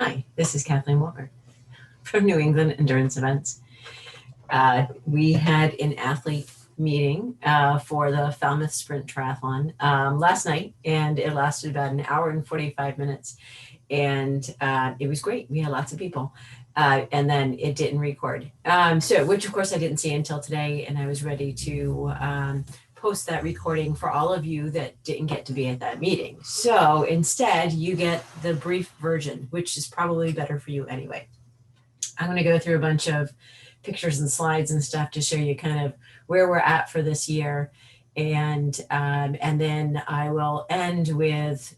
Hi, this is Kathleen Walker from New England Endurance Events. We had an athlete meeting for the Falmouth Sprint Triathlon last night, and it lasted about an hour and 45 minutes. And it was great. We had lots of people. And then it didn't record. Which of course I didn't see until today, and I was ready to post that recording for all of you that didn't get to be at that meeting. So instead, you get the brief version, which is probably better for you anyway. I'm going to go through a bunch of pictures and slides and stuff to show you kind of where we're at for this year. And then I will end with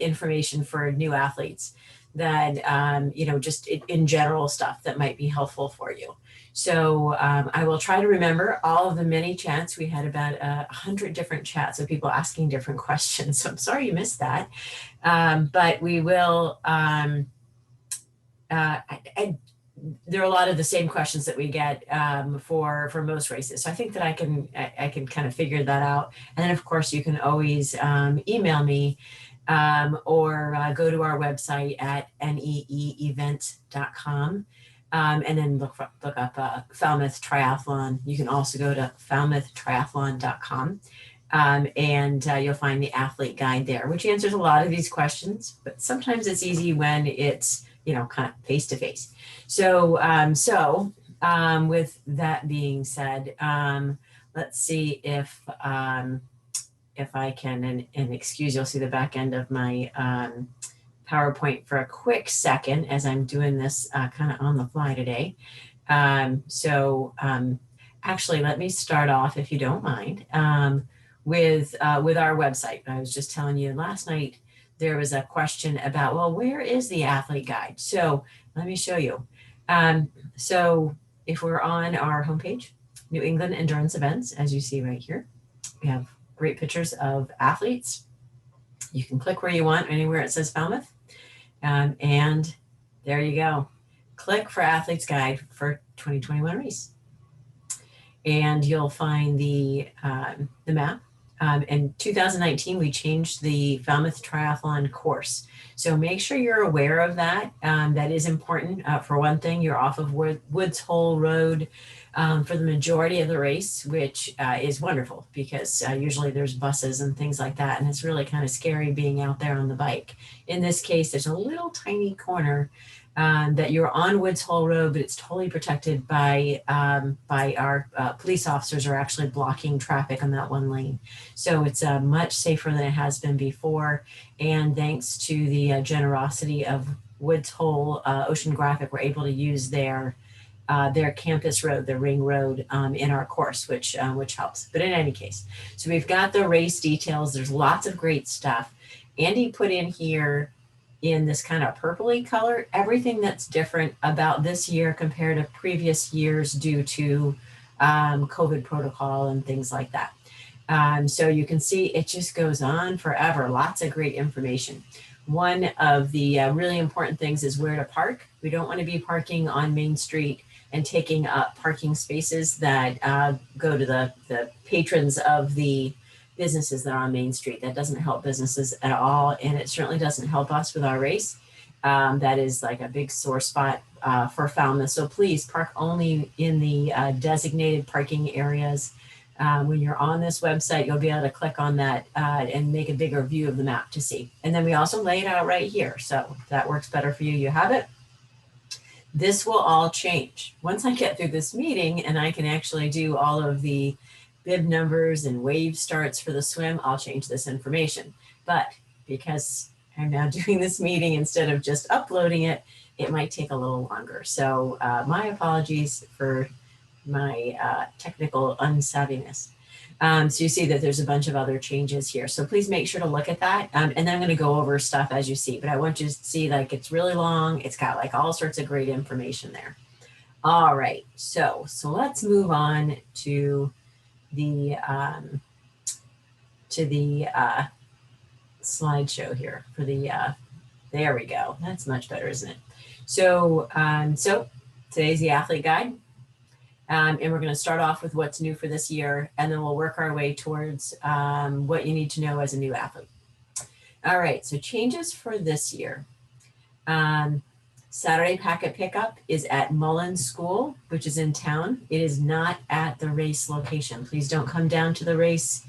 information for new athletes that, just in general stuff that might be helpful for you. So I will try to remember all of the many chats. We had about 100 different chats of people asking different questions. So I'm sorry you missed that. But we will, there are a lot of the same questions that we get for most races. So I think that I can kind of figure that out. And then of course you can always email me or go to our website at neeevent.com and then look up Falmouth Triathlon. You can also go to falmouthtriathlon.com and you'll find the athlete guide there, which answers a lot of these questions, but sometimes it's easy when it's kind of face to face. So with that being said, let's see if I can, and excuse, you'll see the back end of my PowerPoint for a quick second as I'm doing this kind of on the fly today. Actually, let me start off, if you don't mind, with our website. I was just telling you last night, there was a question about, well, where is the athlete guide? So let me show you. So if we're on our homepage, New England Endurance Events, as you see right here, we have great pictures of athletes. You can click where you want, anywhere it says Falmouth. And there you go. Click for Athlete's Guide for 2021 race. And you'll find the map. In 2019, we changed the Falmouth Triathlon course. So make sure you're aware of that. That is important. For one thing, you're off of Woods Hole Road for the majority of the race, which is wonderful because usually there's buses and things like that. And it's really kind of scary being out there on the bike. In this case, there's a little tiny corner that you're on Woods Hole Road, but it's totally protected by our police officers are actually blocking traffic on that one lane. So it's much safer than it has been before. And thanks to the generosity of Woods Hole Oceanographic, we're able to use their campus road, the ring road, in our course, which helps. But in any case, so we've got the race details. There's lots of great stuff. Andy put in here in this kind of purpley color, everything that's different about this year compared to previous years due to COVID protocol and things like that. So you can see it just goes on forever. Lots of great information. One of the really important things is where to park. We don't want to be parking on Main Street and taking up parking spaces that go to the patrons of the businesses that are on Main Street. That doesn't help businesses at all, and it certainly doesn't help us with our race. That is like a big sore spot for Falmouth. So please park only in the designated parking areas. When you're on this website, you'll be able to click on that and make a bigger view of the map to see. And then we also lay it out right here. So if that works better for you, you have it. This will all change. Once I get through this meeting and I can actually do all of the bib numbers and wave starts for the swim, I'll change this information. But because I'm now doing this meeting instead of just uploading it, it might take a little longer. So my apologies for my technical unsavviness. So you see that there's a bunch of other changes here. So please make sure to look at that. And then I'm going to go over stuff as you see, but I want you to see like it's really long. It's got like all sorts of great information there. All right, so let's move on to the slideshow here for the there we go. That's much better, isn't it? So today's the athlete guide, and we're going to start off with what's new for this year, and then we'll work our way towards what you need to know as a new athlete. All right, so changes for this year. Saturday packet pickup is at Mullins School, which is in town. It is not at the race location. Please don't come down to the race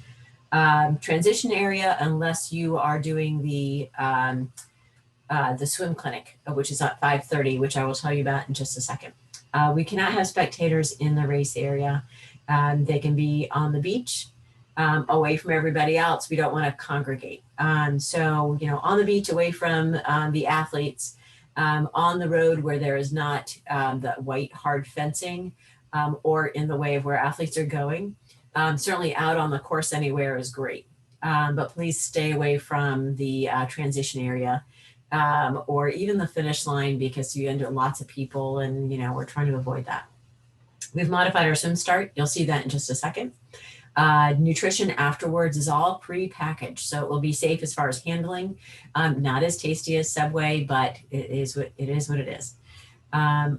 transition area unless you are doing the swim clinic, which is at 5:30, which I will tell you about in just a second. We cannot have spectators in the race area. They can be on the beach, away from everybody else. We don't want to congregate. So, on the beach, away from the athletes, on the road where there is not the white hard fencing or in the way of where athletes are going. Certainly out on the course anywhere is great. But please stay away from the transition area or even the finish line because you end up lots of people and, we're trying to avoid that. We've modified our swim start. You'll see that in just a second. Nutrition afterwards is all pre-packaged, so it will be safe as far as handling. Not as tasty as Subway, but it is what it is.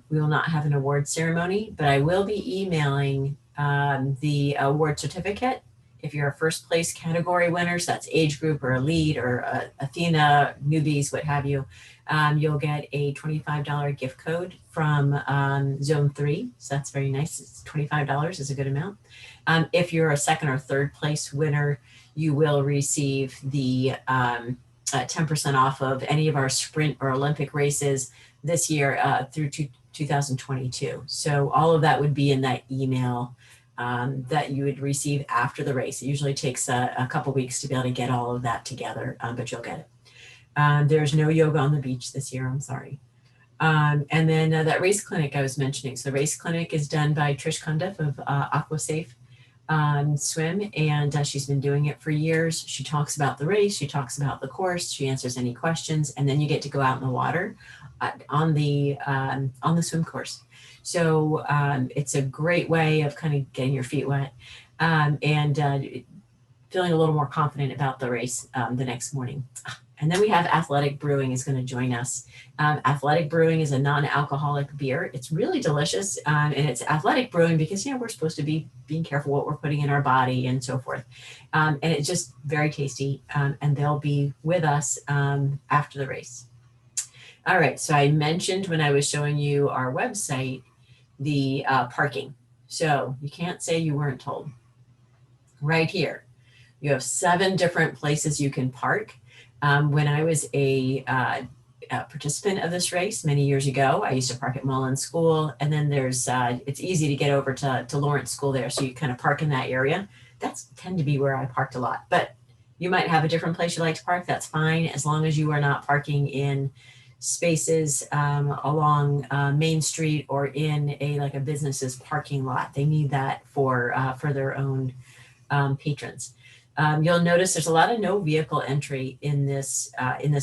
We will not have an award ceremony, but I will be emailing the award certificate. If you're a first place category winner, so that's age group or elite or Athena, newbies, what have you, you'll get a $25 gift code from Zone 3. So that's very nice. It's $25 is a good amount. If you're a second or third place winner, you will receive the 10% off of any of our sprint or Olympic races this year through 2022. So all of that would be in that email that you would receive after the race. It usually takes a couple weeks to be able to get all of that together, but you'll get it. There's no yoga on the beach this year, I'm sorry. And then that race clinic I was mentioning. So the race clinic is done by Trish Cundiff of AquaSafe Swim, and she's been doing it for years. She talks about the race, she talks about the course, she answers any questions, and then you get to go out in the water on the swim course. So it's a great way of kind of getting your feet wet and feeling a little more confident about the race the next morning. And then we have Athletic Brewing is going to join us. Athletic Brewing is a non-alcoholic beer. It's really delicious, and it's Athletic Brewing because we're supposed to be being careful what we're putting in our body and so forth. And it's just very tasty, and they'll be with us after the race. All right, so I mentioned when I was showing you our website, the parking. So you can't say you weren't told. Right here, you have 7 different places you can park. When I was a participant of this race many years ago, I used to park at Mullins School, and then there's it's easy to get over to Lawrence School there, so you kind of park in that area. That's tend to be where I parked a lot, but you might have a different place you like to park. That's fine, as long as you are not parking in spaces along Main Street or in a business's parking lot. They need that for their own patrons. You'll notice there's a lot of no vehicle entry in this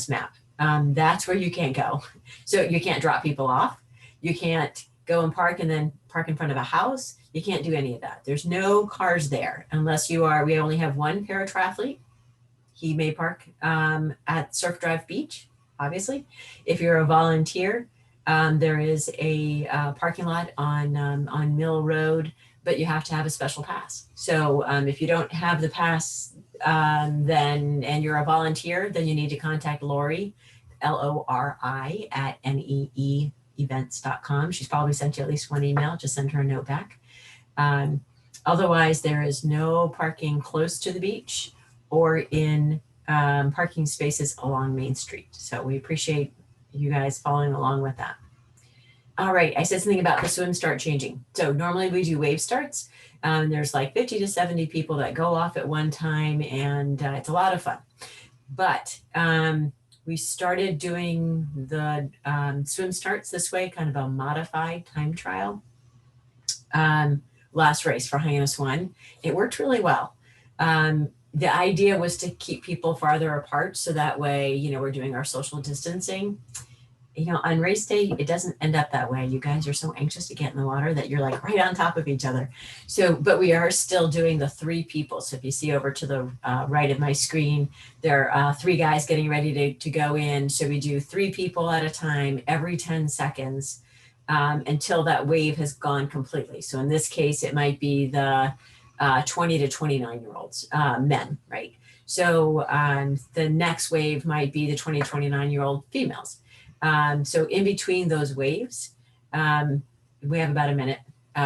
map. That's where you can't go. So you can't drop people off. You can't go and park and then park in front of a house. You can't do any of that. There's no cars there unless we only have one paratriathlete. He may park at Surf Drive Beach, obviously. If you're a volunteer, there is a parking lot on Mill Road, but you have to have a special pass. So if you don't have the pass and you're a volunteer, then you need to contact Lori, Lori at neeevents.com. She's probably sent you at least one email. Just send her a note back. Otherwise, there is no parking close to the beach or in parking spaces along Main Street. So we appreciate you guys following along with that. All right, I said something about the swim start changing. So normally we do wave starts. There's 50 to 70 people that go off at one time, and it's a lot of fun. But we started doing the swim starts this way, kind of a modified time trial. Last race for Hyannis 1, it worked really well. The idea was to keep people farther apart, so that way, we're doing our social distancing. On race day, it doesn't end up that way. You guys are so anxious to get in the water that you're right on top of each other. So, but we are still doing the 3 people. So if you see over to the right of my screen, there are 3 guys getting ready to go in. So we do 3 people at a time every 10 seconds until that wave has gone completely. So in this case, it might be the 20 to 29-year-olds, men, right? So the next wave might be the 20 to 29-year-old females. So in between those waves, we have about a minute.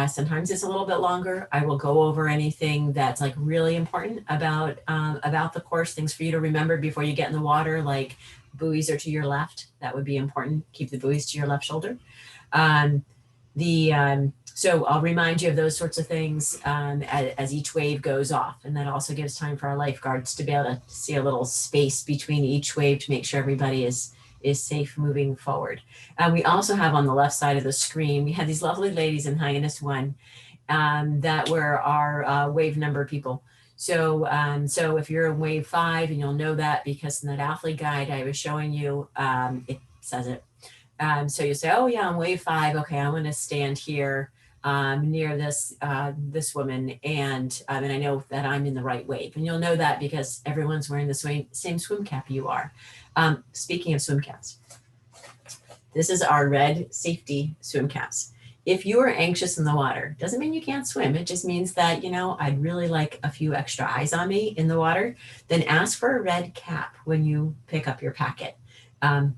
Sometimes it's a little bit longer. I will go over anything that's like really important about the course, things for you to remember before you get in the water, like buoys are to your left. That would be important. Keep the buoys to your left shoulder. So I'll remind you of those sorts of things as each wave goes off. And that also gives time for our lifeguards to be able to see a little space between each wave to make sure everybody is safe moving forward. We also have on the left side of the screen, we have these lovely ladies in Hyannis 1 that were our wave number people. So if you're in wave 5, and you'll know that because in that athlete guide I was showing you, it says it. So you say, oh yeah, I'm wave 5. Okay, I'm going to stand here near this woman, and I know that I'm in the right wave. And you'll know that because everyone's wearing the same swim cap you are. Speaking of swim caps, this is our red safety swim caps. If you are anxious in the water, doesn't mean you can't swim. It just means that, I'd really like a few extra eyes on me in the water. Then ask for a red cap when you pick up your packet.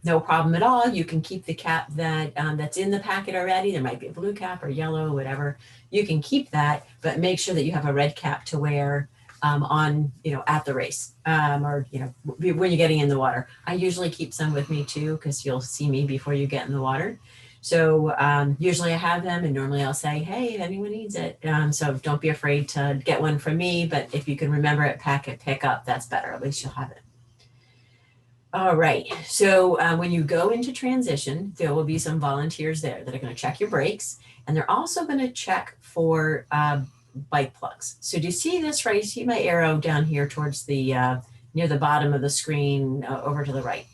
No problem at all. You can keep the cap that's in the packet already. There might be a blue cap or yellow, whatever. You can keep that, but make sure that you have a red cap to wear at the race or when you're getting in the water. I usually keep some with me too, because you'll see me before you get in the water. So usually I have them, and normally I'll say, hey, if anyone needs it. So don't be afraid to get one from me, but if you can remember it, pick up, that's better. At least you'll have it. All right, so when you go into transition, there will be some volunteers there that are going to check your brakes, and they're also going to check for bike plugs. So do you see this right? You see my arrow down here towards the near the bottom of the screen over to the right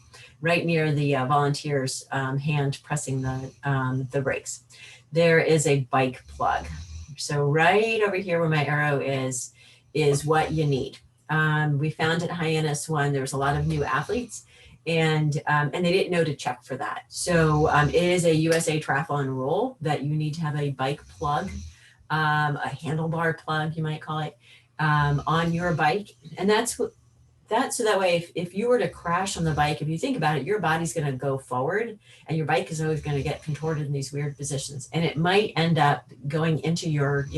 near the volunteer's hand pressing the brakes. There is a bike plug. So right over here where my arrow is what you need. We found at Hyannis 1, there was a lot of new athletes, and they didn't know to check for that. So it is a USA Triathlon rule that you need to have a bike plug, a handlebar plug, you might call it, on your bike. And that's so that way, if you were to crash on the bike, if you think about it, your body's going to go forward, and your bike is always going to get contorted in these weird positions, and it might end up going into your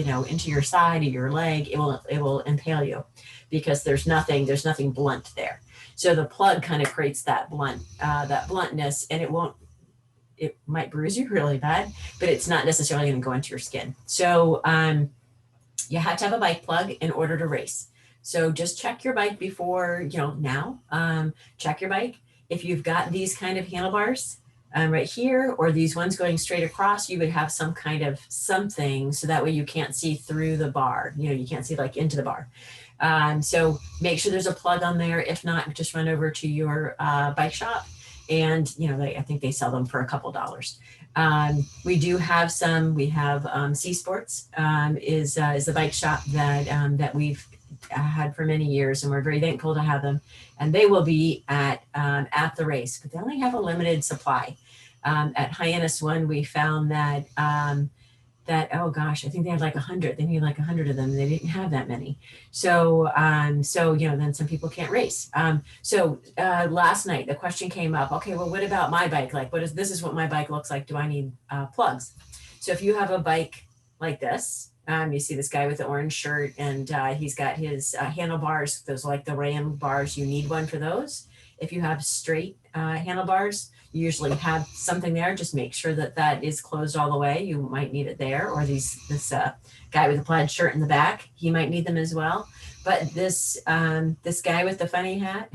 side of your leg. It will impale you because there's nothing blunt there. So the plug kind of creates that bluntness, and it might bruise you really bad, but it's not necessarily going to go into your skin. So you have to have a bike plug in order to race. So just check your bike before, check your bike. If you've got these kind of handlebars right here, or these ones going straight across, you would have some kind of something, so that way you can't see through the bar. You can't see like into the bar. So make sure there's a plug on there. If not, just run over to your bike shop, and I think they sell them for a couple dollars. We do have some. We have C Sports is the bike shop that we've had for many years, and we're very thankful to have them. And they will be at the race, but they only have a limited supply. At Hyannis 1, we found that oh gosh, I think they had like 100. They need like 100 of them. They didn't have that many. So then some people can't race. So last night the question came up. Okay, well, what about my bike? Like, this is what my bike looks like. Do I need plugs? So if you have a bike like this, you see this guy with the orange shirt, and he's got his handlebars. Those are like the ram bars. You need one for those. If you have straight handlebars, you usually have something there. Just make sure that is closed all the way. You might need it there. Or this guy with a plaid shirt in the back, he might need them as well. But this guy with the funny hat,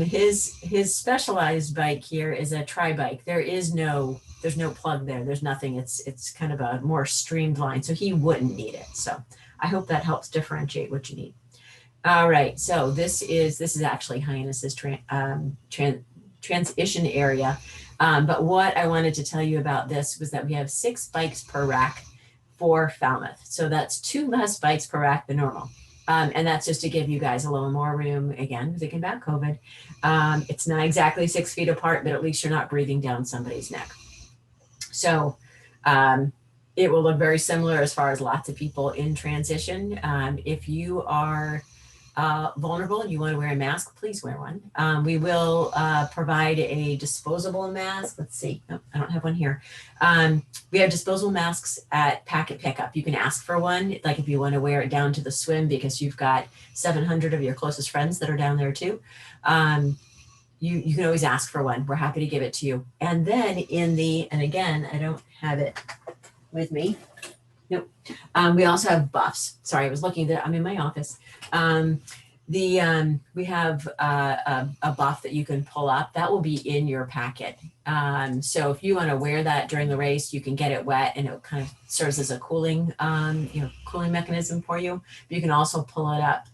his specialized bike here is a tri-bike. There's no plug there. There's nothing. It's kind of a more streamlined, so he wouldn't need it. So I hope that helps differentiate what you need. All right, so this is actually Hyannis's transition area. But what I wanted to tell you about this was that we have 6 bikes per rack for Falmouth. So that's 2 less bikes per rack than normal. And that's just to give you guys a little more room, again, thinking about COVID. It's not exactly 6 feet apart, but at least you're not breathing down somebody's neck. So it will look very similar as far as lots of people in transition. If you are vulnerable and you want to wear a mask, please wear one. We will provide a disposable mask. Let's see. Nope, I don't have one here. We have disposable masks at packet pickup. You can ask for one, like if you want to wear it down to the swim because you've got 700 of your closest friends that are down there too. You can always ask for one. We're happy to give it to you. And then and again, I don't have it with me. Nope. We also have buffs. Sorry, I was looking there. I'm in my office. We have a buff that you can pull up. That will be in your packet. So if you want to wear that during the race, you can get it wet and it kind of serves as a cooling, cooling mechanism for you. But you can also pull it up.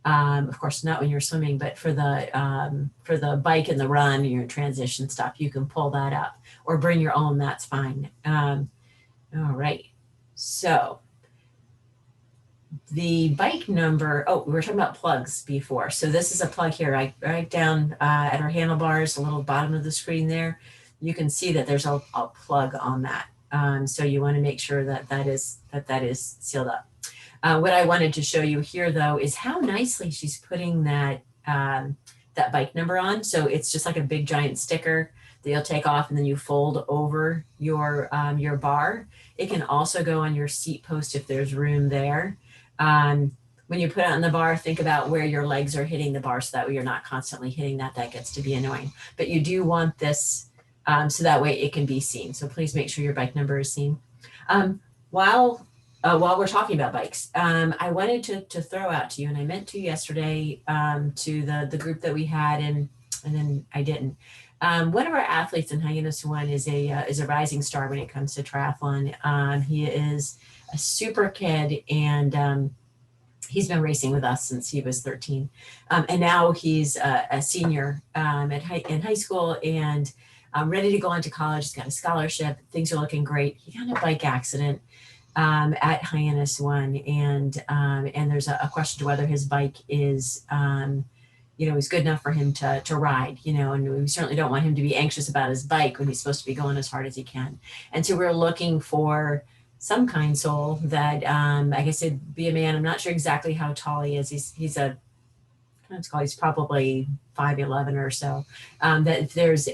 Of course, not when you're swimming, but for the bike and the run, your transition stuff, you can pull that up or bring your own. That's fine. All right. So the bike number, we were talking about plugs before. So this is a plug here, right down at our handlebars, the little bottom of the screen there. You can see that there's a plug on that. So you want to make sure that that is sealed up. What I wanted to show you here though is how nicely she's putting that bike number on. So it's just like a big giant sticker that you'll take off and then you fold over your bar. It can also go on your seat post if there's room there. When you put it on the bar, think about where your legs are hitting the bar so that way you're not constantly hitting that. That gets to be annoying. But you do want this so that way it can be seen. So please make sure your bike number is seen. While we're talking about bikes, I wanted to throw out to you, and I meant to yesterday to the group that we had, and then I didn't. One of our athletes in Hyannis One is a rising star when it comes to triathlon. He is a super kid, and he's been racing with us since he was 13. And now he's a senior in high school and ready to go on to college. He's got a scholarship. Things are looking great. He got in a bike accident at Hyannis One, and there's a question to whether his bike is is good enough for him to ride, and we certainly don't want him to be anxious about his bike when he's supposed to be going as hard as he can. And so we're looking for some kind soul that I guess it'd be a man. I'm not sure exactly how tall he is. He's probably 5'11" or so. That if there's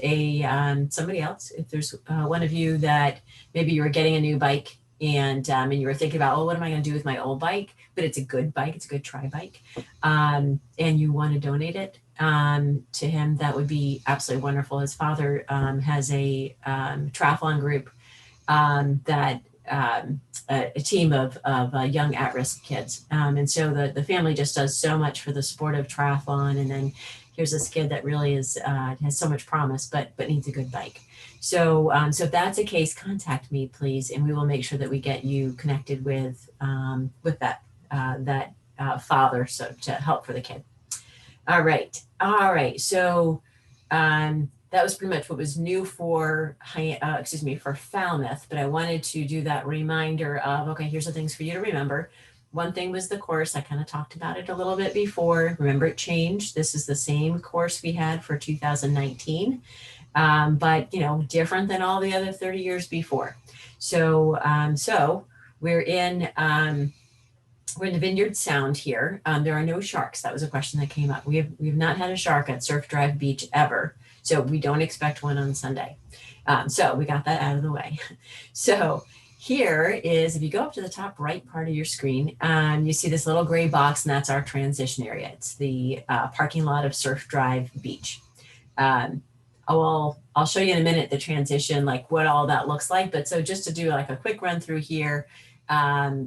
somebody else, if there's one of you that maybe you were getting a new bike and you were thinking about, what am I going to do with my old bike? But it's a good bike. It's a good tri bike. And you want to donate it to him, that would be absolutely wonderful. His father has a triathlon group that a team of young at-risk kids. And so the family just does so much for the sport of triathlon. And then here's this kid that really has so much promise, but needs a good bike. So if that's the case, contact me, please, and we will make sure that we get you connected with that father, so to help for the kid. All right. So that was pretty much what was new for Falmouth, but I wanted to do that reminder of, okay, here's the things for you to remember. One thing was the course. I kind of talked about it a little bit before. Remember, it changed. This is the same course we had for 2019, but different than all the other 30 years before. So we're in the Vineyard Sound here. There are no sharks. That was a question that came up. We've not had a shark at Surf Drive Beach ever. So we don't expect one on Sunday. So we got that out of the way. So here is, if you go up to the top right part of your screen, you see this little gray box, and that's our transition area. It's the parking lot of Surf Drive Beach. I'll show you in a minute the transition, like what all that looks like. But so just to do like a quick run through here,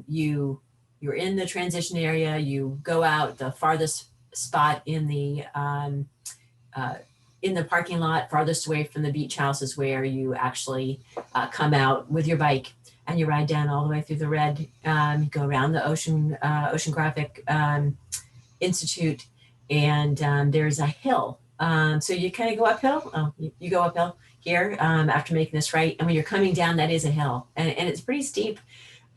you're in the transition area. You go out the farthest spot in the parking lot, farthest away from the beach house is where you actually come out with your bike, and you ride down all the way through the red. You go around the Oceanographic Institute, and there's a hill. So you kind of go uphill. You go uphill here after making this right. And when you're coming down, that is a hill, and it's pretty steep.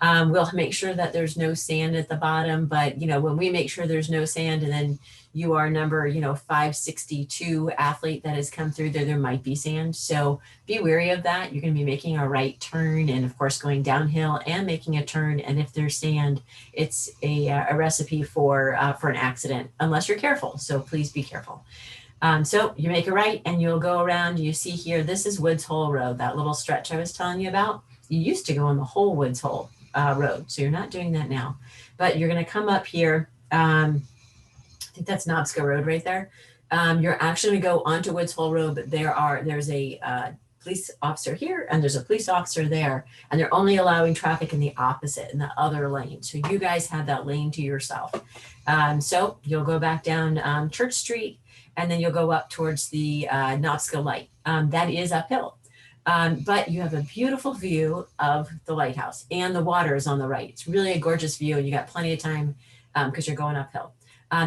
We'll make sure that there's no sand at the bottom, but you know, when we make sure there's no sand and then you are number, you know, 562 athlete that has come through there, there might be sand. So be wary of that. You're going to be making a right turn and of course going downhill and making a turn. And if there's sand, it's a recipe for an accident unless you're careful. So please be careful. So you make a right and you'll go around. You see here, this is Woods Hole Road, that little stretch I was telling you about. You used to go on the whole Woods Hole road, so you're not doing that now. But you're going to come up here. I think that's Knobska Road right there. You're actually going to go onto Woods Hole Road, but there's a police officer here and there's a police officer there, and they're only allowing traffic in the opposite, in the other lane. So you guys have that lane to yourself. So you'll go back down Church Street, and then you'll go up towards the Knobska Light. That is uphill. But you have a beautiful view of the lighthouse and the water is on the right. It's really a gorgeous view and you got plenty of time because you're going uphill.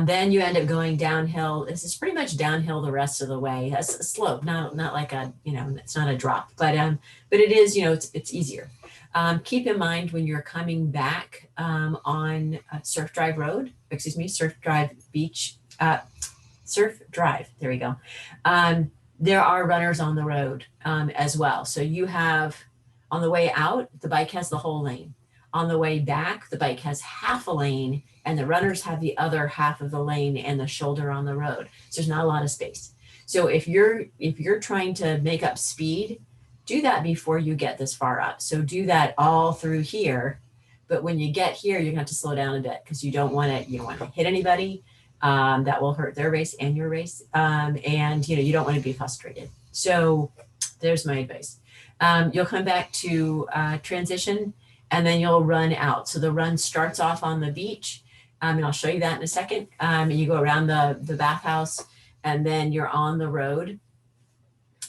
Then you end up going downhill. This is pretty much downhill the rest of the way. It's a slope, not like a, you know, it's not a drop, but it is, you know, it's easier. Keep in mind when you're coming back on Surf Drive Road, Surf Drive Beach, Surf Drive, there we go. There are runners on the road as well. So you have, on the way out, the bike has the whole lane. On the way back, the bike has half a lane and the runners have the other half of the lane and the shoulder on the road. So there's not a lot of space. So if you're trying to make up speed, do that before you get this far up. So do that all through here. But when you get here, you're gonna have to slow down a bit because you don't want to hit anybody. That will hurt their race and your race. And you don't want to be frustrated. So there's my advice. You'll come back to transition and then you'll run out. So the run starts off on the beach. And I'll show you that in a second. And you go around the bathhouse and then you're on the road.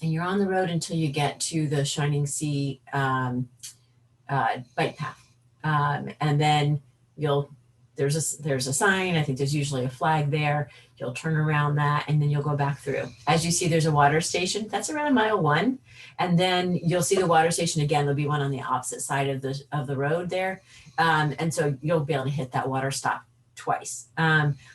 And you're on the road until you get to the Shining Sea bike path. And then there's a sign. I think there's usually a flag there. You'll turn around that and then you'll go back through. As you see, there's a water station. That's around mile 1. And then you'll see the water station again. There'll be one on the opposite side of the road there. And so you'll be able to hit that water stop twice.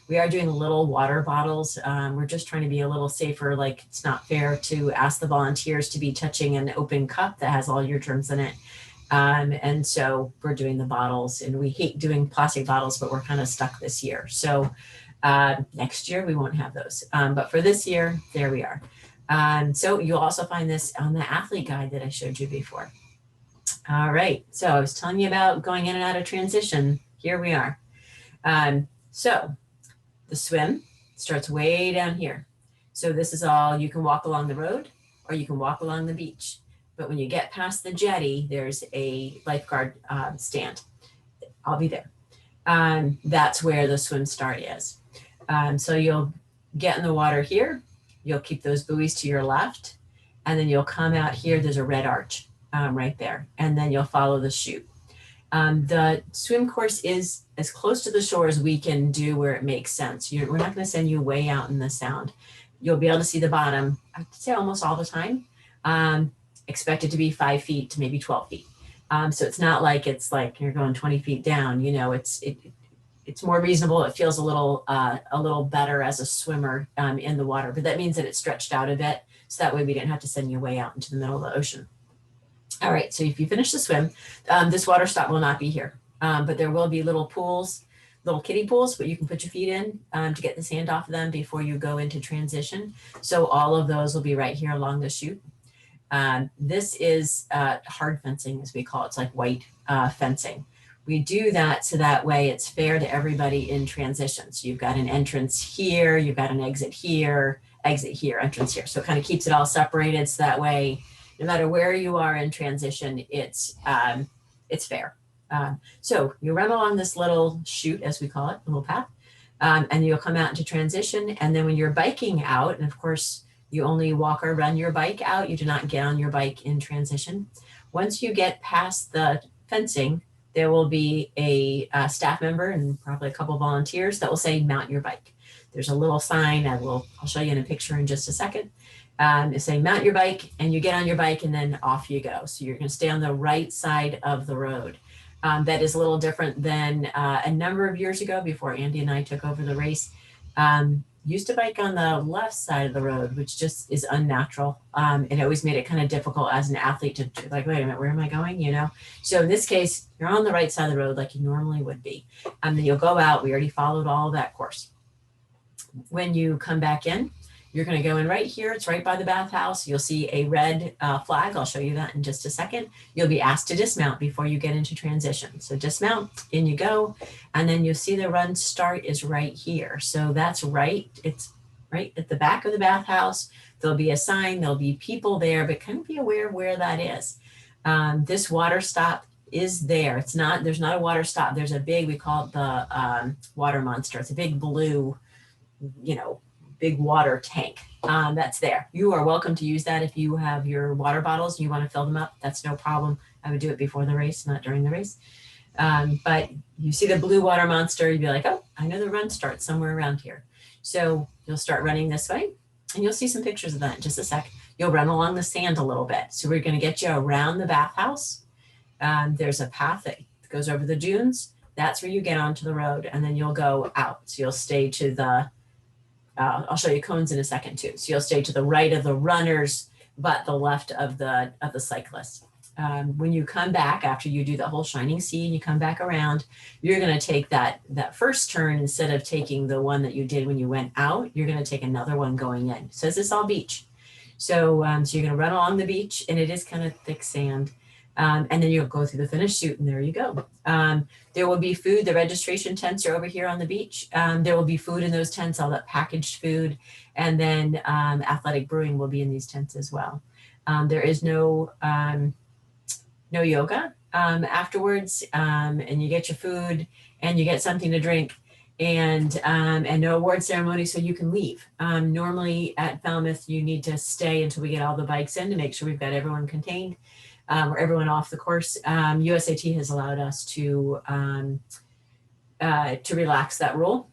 We are doing little water bottles. We're just trying to be a little safer. Like it's not fair to ask the volunteers to be touching an open cup that has all your germs in it. And so we're doing the bottles and we hate doing plastic bottles, but we're kind of stuck this year. So next year we won't have those. But for this year, there we are. So you'll also find this on the athlete guide that I showed you before. All right. So I was telling you about going in and out of transition. Here we are. So the swim starts way down here. So this is all, you can walk along the road or you can walk along the beach. But when you get past the jetty, there's a lifeguard stand. I'll be there. That's where the swim start is. So you'll get in the water here. You'll keep those buoys to your left. And then you'll come out here. There's a red arch right there. And then you'll follow the chute. The swim course is as close to the shore as we can do where it makes sense. We're not going to send you way out in the sound. You'll be able to see the bottom, I'd say almost all the time. Expect it to be 5 feet to maybe 12 feet. So it's not like it's like you're going 20 feet down, it's more reasonable. It feels a little better as a swimmer in the water, but that means that it's stretched out a bit. So that way we didn't have to send you way out into the middle of the ocean. All right, so if you finish the swim, this water stop will not be here, but there will be little pools, little kiddie pools, but you can put your feet in to get the sand off of them before you go into transition. So all of those will be right here along the chute. This is hard fencing, as we call it. It's like white fencing. We do that so that way it's fair to everybody in transition. So you've got an entrance here, you've got an exit here, entrance here. So it kind of keeps it all separated. So that way, no matter where you are in transition, it's fair. So you run along this little chute, as we call it, little path, and you'll come out into transition. And then when you're biking out, and of course, you only walk or run your bike out. You do not get on your bike in transition. Once you get past the fencing, there will be a staff member and probably a couple volunteers that will say, mount your bike. There's a little sign. I'll show you in a picture in just a second. It's saying mount your bike and you get on your bike and then off you go. So you're going to stay on the right side of the road. that is a little different than a number of years ago before Andy and I took over the race. Used to bike on the left side of the road, which just is unnatural. And it always made it kind of difficult as an athlete to like, wait a minute, where am I going? You know? So in this case, you're on the right side of the road like you normally would be. And then you'll go out. We already followed all of that course. When you come back in, you're going to go in right here. It's right by the bathhouse. You'll see a red flag. I'll show you that in just a second. You'll be asked to dismount before you get into transition. So dismount, in you go. And then you'll see the run start is right here. So that's right. It's right at the back of the bathhouse. There'll be a sign. There'll be people there, but kind of be aware of where that is. This water stop is there. It's not, there's not a water stop. There's a big, we call it the water monster. It's a big blue, you know, big water tank that's there. You are welcome to use that if you have your water bottles and you want to fill them up. That's no problem. I would do it before the race, not during the race. But you see the blue water monster, you'd be like, oh, I know the run starts somewhere around here. So you'll start running this way and you'll see some pictures of that in just a sec. You'll run along the sand a little bit. So we're going to get you around the bathhouse. There's a path that goes over the dunes. That's where you get onto the road and then you'll go out. So you'll stay to the I'll show you cones in a second too. So you'll stay to the right of the runners, but the left of the cyclists. When you come back after you do the whole shining sea and you come back around, you're going to take that first turn instead of taking the one that you did when you went out. You're going to take another one going in. So this is all beach. So so you're going to run along the beach, and it is kind of thick sand. And then you'll go through the finish chute, and there you go. There will be food. The registration tents are over here on the beach. There will be food in those tents, all that packaged food. And then athletic brewing will be in these tents as well. There is no yoga afterwards, and you get your food and you get something to drink, and no award ceremony, so you can leave. Normally at Falmouth, you need to stay until we get all the bikes in to make sure we've got everyone contained. Or everyone off the course. USAT has allowed us to relax that rule.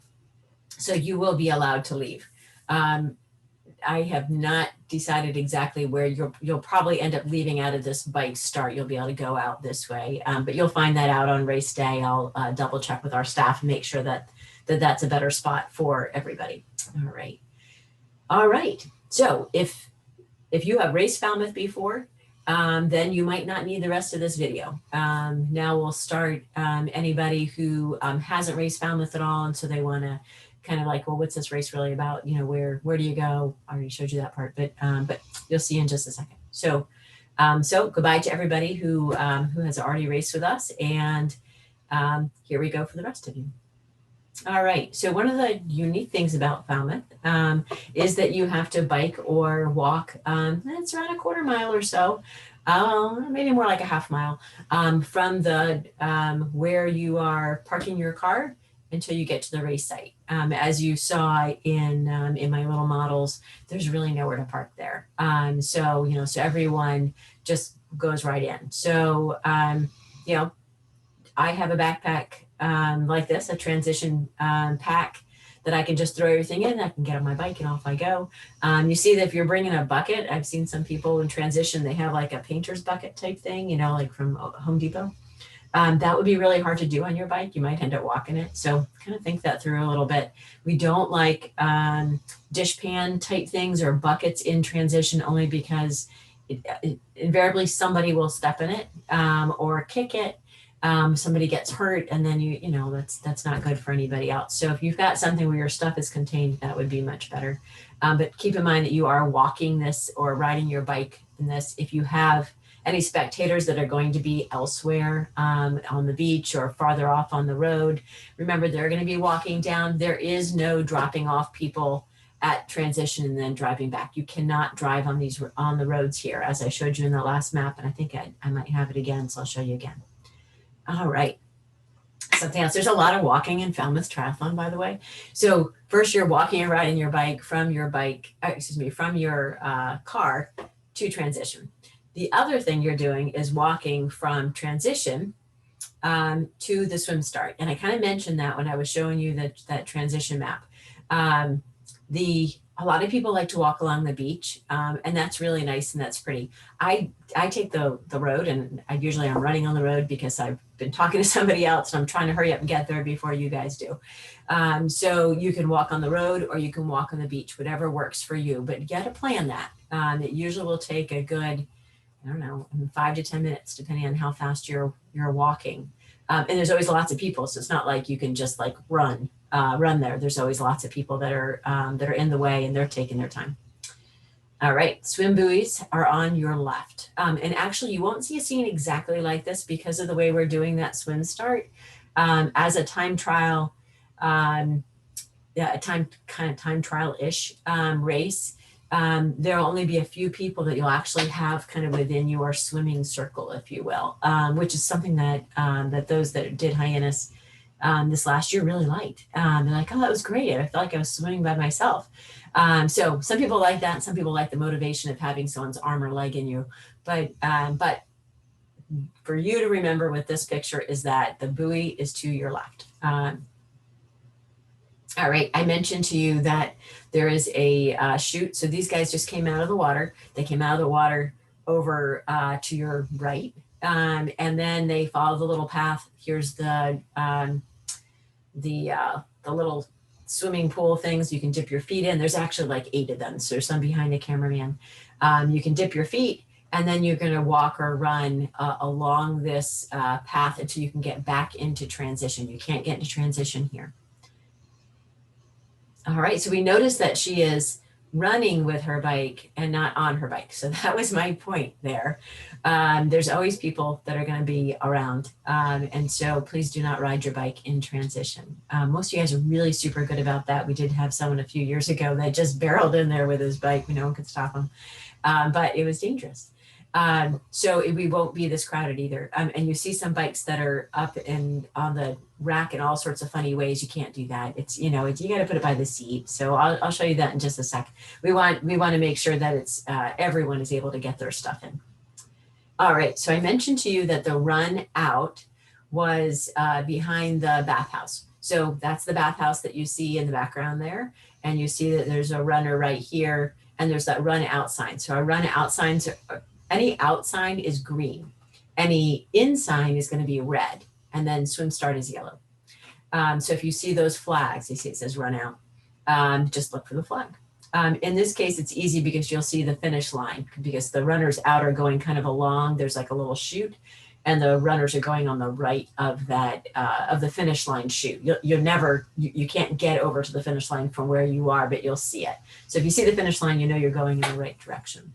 So you will be allowed to leave. I have not decided exactly where you'll probably end up leaving out of this bike start. You'll be able to go out this way, but you'll find that out on race day. I'll double check with our staff and make sure that that's a better spot for everybody. All right. So if you have raced Falmouth before, then you might not need the rest of this video. Now we'll start anybody who hasn't raced Falmouth at all, and so they want to kind of like, well, what's this race really about? You know, where do you go? I already showed you that part, but you'll see in just a second. So goodbye to everybody who has already raced with us, and here we go for the rest of you. All right, so one of the unique things about Falmouth is that you have to bike or walk, it's around a quarter mile or so, maybe more like a half mile, from the where you are parking your car until you get to the race site. As you saw in my little models, there's really nowhere to park there. So everyone just goes right in. So, I have a backpack like this, a transition pack that I can just throw everything in. I can get on my bike and off I go. You see that if you're bringing a bucket, I've seen some people in transition, they have like a painter's bucket type thing, like from Home Depot. That would be really hard to do on your bike. You might end up walking it. So kind of think that through a little bit. We don't like dishpan type things or buckets in transition, only because invariably somebody will step in it or kick it. Somebody gets hurt, and then that's not good for anybody else. So if you've got something where your stuff is contained, that would be much better. But keep in mind that you are walking this or riding your bike in this. If you have any spectators that are going to be elsewhere on the beach or farther off on the road, remember they're going to be walking down. There is no dropping off people at transition and then driving back. You cannot drive on the roads here, as I showed you in the last map, and I think I might have it again, so I'll show you again. All right. Something else. There's a lot of walking in Falmouth Triathlon, by the way. So first you're walking and riding your bike from your car to transition. The other thing you're doing is walking from transition to the swim start. And I kind of mentioned that when I was showing you that transition map. A lot of people like to walk along the beach, and that's really nice and that's pretty. I take the road, and I'm running on the road because I've been talking to somebody else and I'm trying to hurry up and get there before you guys do. So you can walk on the road or you can walk on the beach, whatever works for you, but you got to plan that. It usually will take a good, I don't know, 5 to 10 minutes, depending on how fast you're walking. And there's always lots of people, so it's not like you can just like run there. There's always lots of people that are in the way, and they're taking their time. All right, swim buoys are on your left. And actually you won't see a scene exactly like this because of the way we're doing that swim start. As a time trial, a time trial-ish race, there'll only be a few people that you'll actually have kind of within your swimming circle, if you will, which is something that those that did Hyannis this last year really liked. They're like, oh, that was great. I felt like I was swimming by myself. So some people like that. And some people like the motivation of having someone's arm or leg in you. But for you to remember with this picture is that the buoy is to your left. All right, I mentioned to you that there is a chute. So these guys just came out of the water. They came out of the water over to your right. And then they follow the little path. Here's the little swimming pool things. You can dip your feet in. There's actually like 8 of them. So there's some behind the cameraman. You can dip your feet, and then you're going to walk or run along this path until you can get back into transition. You can't get into transition here. All right, so we noticed that she is running with her bike and not on her bike. So that was my point there. There's always people that are going to be around. And so please do not ride your bike in transition. Most of you guys are really super good about that. We did have someone a few years ago that just barreled in there with his bike. No one could stop him, but it was dangerous. So we won't be this crowded either. And you see some bikes that are up and on the rack in all sorts of funny ways. You can't do that. You got to put it by the seat. So I'll show you that in just a sec. We want to make sure that it's everyone is able to get their stuff in. All right. So I mentioned to you that the run out was behind the bathhouse. So that's the bathhouse that you see in the background there. And you see that there's a runner right here, and there's that run out sign. So our run out signs are, any out sign is green. Any in sign is going to be red. And then swim start is yellow. So if you see those flags, you see it says run out, just look for the flag. In this case, it's easy because you'll see the finish line because the runners out are going kind of along. There's like a little chute, and the runners are going on the right of that, of the finish line chute. You can't get over to the finish line from where you are, but you'll see it. So if you see the finish line, you know you're going in the right direction.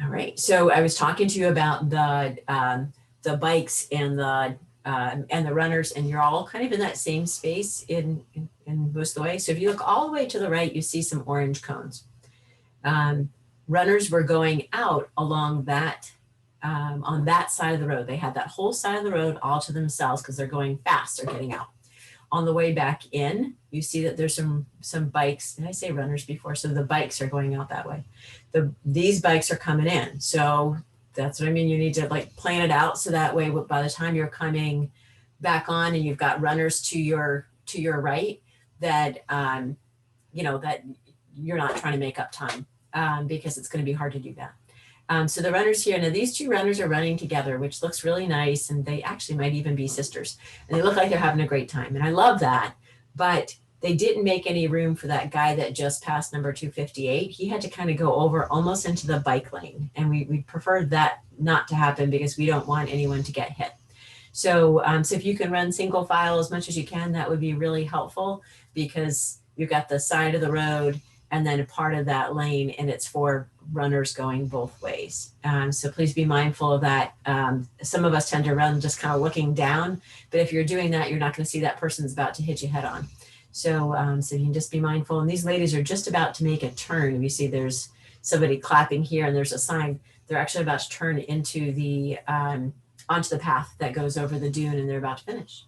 All right, so I was talking to you about the bikes and the runners, and you're all kind of in that same space in most of the way. So if you look all the way to the right, you see some orange cones. Runners were going out along that on that side of the road. They had that whole side of the road all to themselves because they're going fast. They're getting out. On the way back in, you see that there's some bikes. Did I say runners before? So the bikes are going out that way. These bikes are coming in. So that's what I mean. You need to like plan it out so that way by the time you're coming back on and you've got runners to your right, that that you're not trying to make up time because it's going to be hard to do that. So the runners here, now these 2 runners are running together, which looks really nice, and they actually might even be sisters, and they look like they're having a great time, and I love that. But they didn't make any room for that guy that just passed number 258. He had to kind of go over almost into the bike lane, and we preferred that not to happen because we don't want anyone to get hit. So, so if you can run single file as much as you can, that would be really helpful because you've got the side of the road and then a part of that lane, and it's for runners going both ways. So please be mindful of that. Some of us tend to run just kind of looking down, but if you're doing that, you're not going to see that person's about to hit you head on. So, so you can just be mindful. And these ladies are just about to make a turn. You see there's somebody clapping here and there's a sign. They're actually about to turn into the, onto the path that goes over the dune, and they're about to finish.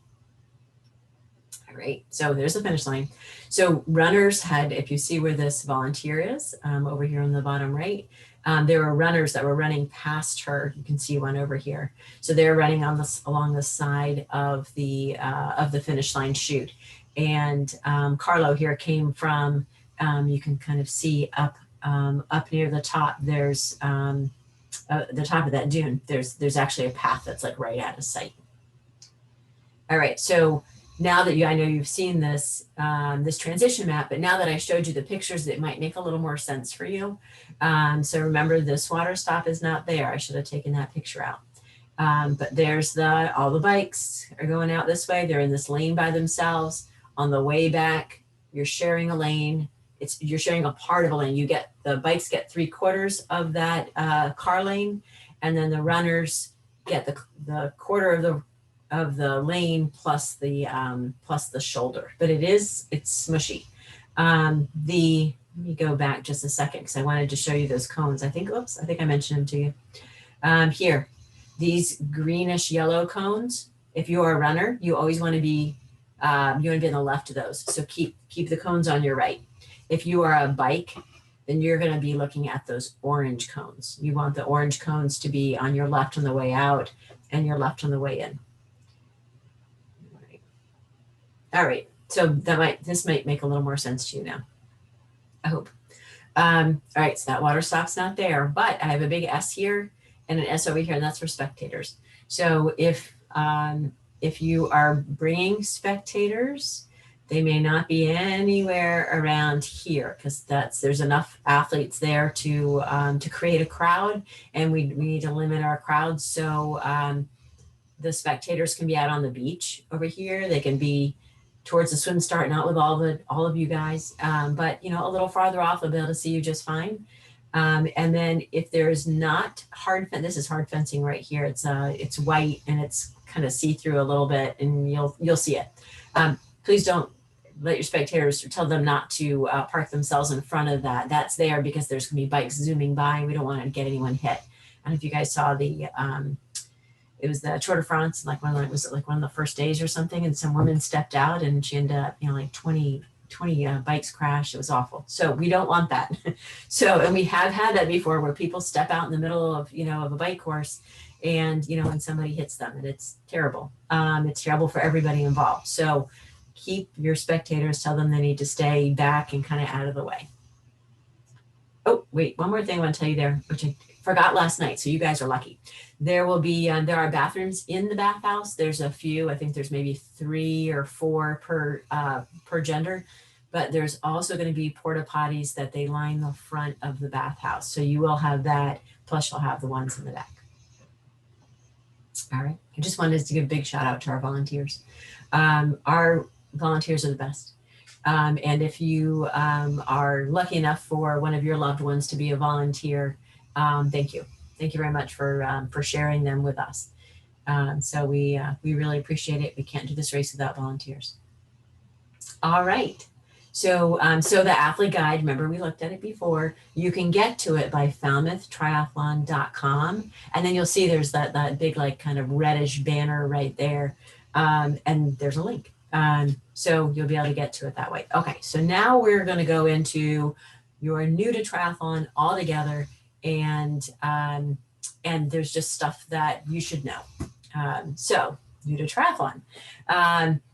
All right, so there's the finish line. So runners had, if you see where this volunteer is, over here on the bottom right, there were runners that were running past her. You can see one over here. So they're running on this along the side of the finish line chute. And Carlo here came from, you can kind of see up near the top, there's the top of that dune, there's actually a path that's like right out of sight. All right, so now that I know you've seen this, this transition map, but now that I showed you the pictures, it might make a little more sense for you. So remember, this water stop is not there. I should have taken that picture out. But there's all the bikes are going out this way. They're in this lane by themselves. On the way back, you're sharing a lane. You're sharing a part of a lane. The bikes get 3/4 of that car lane, and then the runners get the quarter of the lane plus the shoulder. But it's smushy. Let me go back just a second because I wanted to show you those cones. I think I mentioned them to you. Here, these greenish yellow cones. If you are a runner, you always want to be on the left of those. So keep the cones on your right. If you are a bike, then you're going to be looking at those orange cones. You want the orange cones to be on your left on the way out and your left on the way in. All right. So this might make a little more sense to you now, I hope. All right. So that water stop's not there, but I have a big S here and an S over here, and that's for spectators. So if you are bringing spectators, they may not be anywhere around here because there's enough athletes there to create a crowd, and we need to limit our crowds. So the spectators can be out on the beach over here. They can be towards the swim start, not with all of you guys, but a little farther off, they'll be able to see you just fine. And then if there's not this is hard fencing right here. It's white and it's kind of see-through a little bit, and you'll see it. Please don't let your spectators, tell them not to park themselves in front of that. That's there because there's going to be bikes zooming by, and we don't want to get anyone hit. I don't know if you guys saw it was the Tour de France, like one of the first days or something, and some woman stepped out and she ended up, like 20 bikes crashed. It was awful. So we don't want that. And we have had that before where people step out in the middle of, of a bike course and, and somebody hits them, and it's terrible. It's terrible for everybody involved. So keep your spectators, tell them they need to stay back and kind of out of the way. Oh, wait, one more thing I want to tell you there, which I forgot last night. So you guys are lucky. There are bathrooms in the bathhouse. There's a few, I think there's maybe 3 or 4 per gender, but there's also going to be porta potties that they line the front of the bathhouse. So you will have that, plus you'll have the ones in the back. All right. I just wanted to give a big shout out to our volunteers. Our volunteers are the best. And if you are lucky enough for one of your loved ones to be a volunteer, thank you. Thank you very much for sharing them with us. So we really appreciate it. We can't do this race without volunteers. All right. So the athlete guide, remember we looked at it before. You can get to it by falmouthtriathlon.com, and then you'll see there's that big kind of reddish banner right there, and there's a link. So you'll be able to get to it that way. Okay, so now we're going to go into you're new to triathlon altogether, and there's just stuff that you should know. So new to triathlon.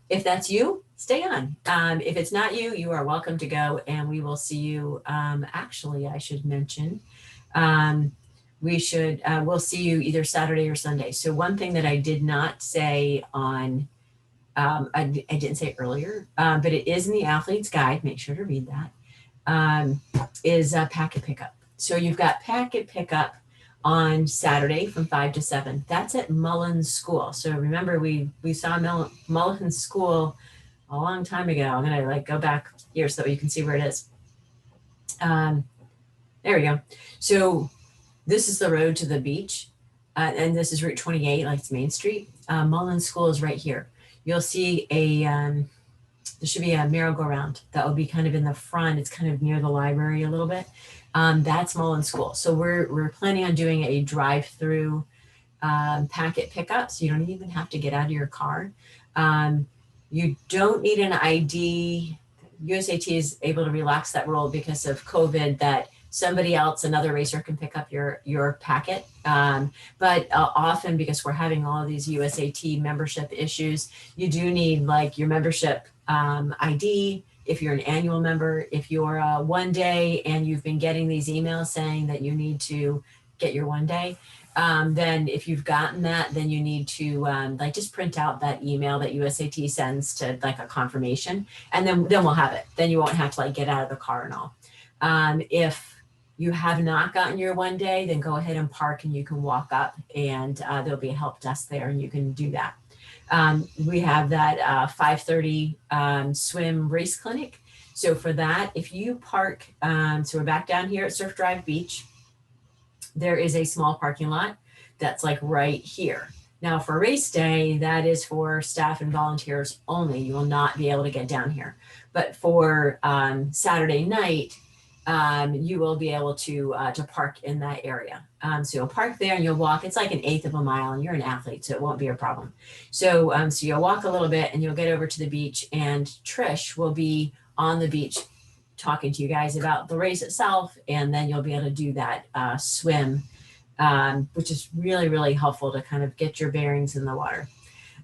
If that's you, stay on. If it's not you, you are welcome to go, and we will see you. Actually, I should mention, we'll see you either Saturday or Sunday. So one thing that I did not say on, I didn't say earlier, but it is in the athlete's guide. Make sure to read that. Is packet pickup. So you've got packet pickup on Saturday from 5 to 7. That's at Mullins School. So remember, we saw Mullins School a long time ago. I'm gonna go back here so that you can see where it is. There we go. So this is the road to the beach, and this is Route 28, it's Main Street. Mullins School is right here. You'll see there should be a merry-go-round that will be kind of in the front. It's kind of near the library a little bit. That's Mullins School. So we're planning on doing a drive-through packet pickup, so you don't even have to get out of your car. You don't need an ID. USAT is able to relax that rule because of COVID, that somebody else, another racer can pick up your packet. But often, because we're having all of these USAT membership issues, you do need like your membership ID. If you're an annual member, if you're a 1 day and you've been getting these emails saying that you need to get your 1 day, then if you've gotten that, then you need to like just print out that email that USAT sends to like a confirmation, and then we'll have it. Then you won't have to like get out of the car and all. If you have not gotten your 1 day, then go ahead and park and you can walk up, and there'll be a help desk there and you can do that. We have that 5:30 swim race clinic. So for that, if you park, so we're back down here at Surf Drive Beach, there is a small parking lot that's like right here. Now for race day, that is for staff and volunteers only. You will not be able to get down here. But for Saturday night, you will be able to park in that area. So you'll park there and you'll walk. It's like 1/8 of a mile, and you're an athlete, so it won't be a problem. So, so you'll walk a little bit and you'll get over to the beach, and Trish will be on the beach talking to you guys about the race itself, and then you'll be able to do that swim, which is really, really helpful to kind of get your bearings in the water.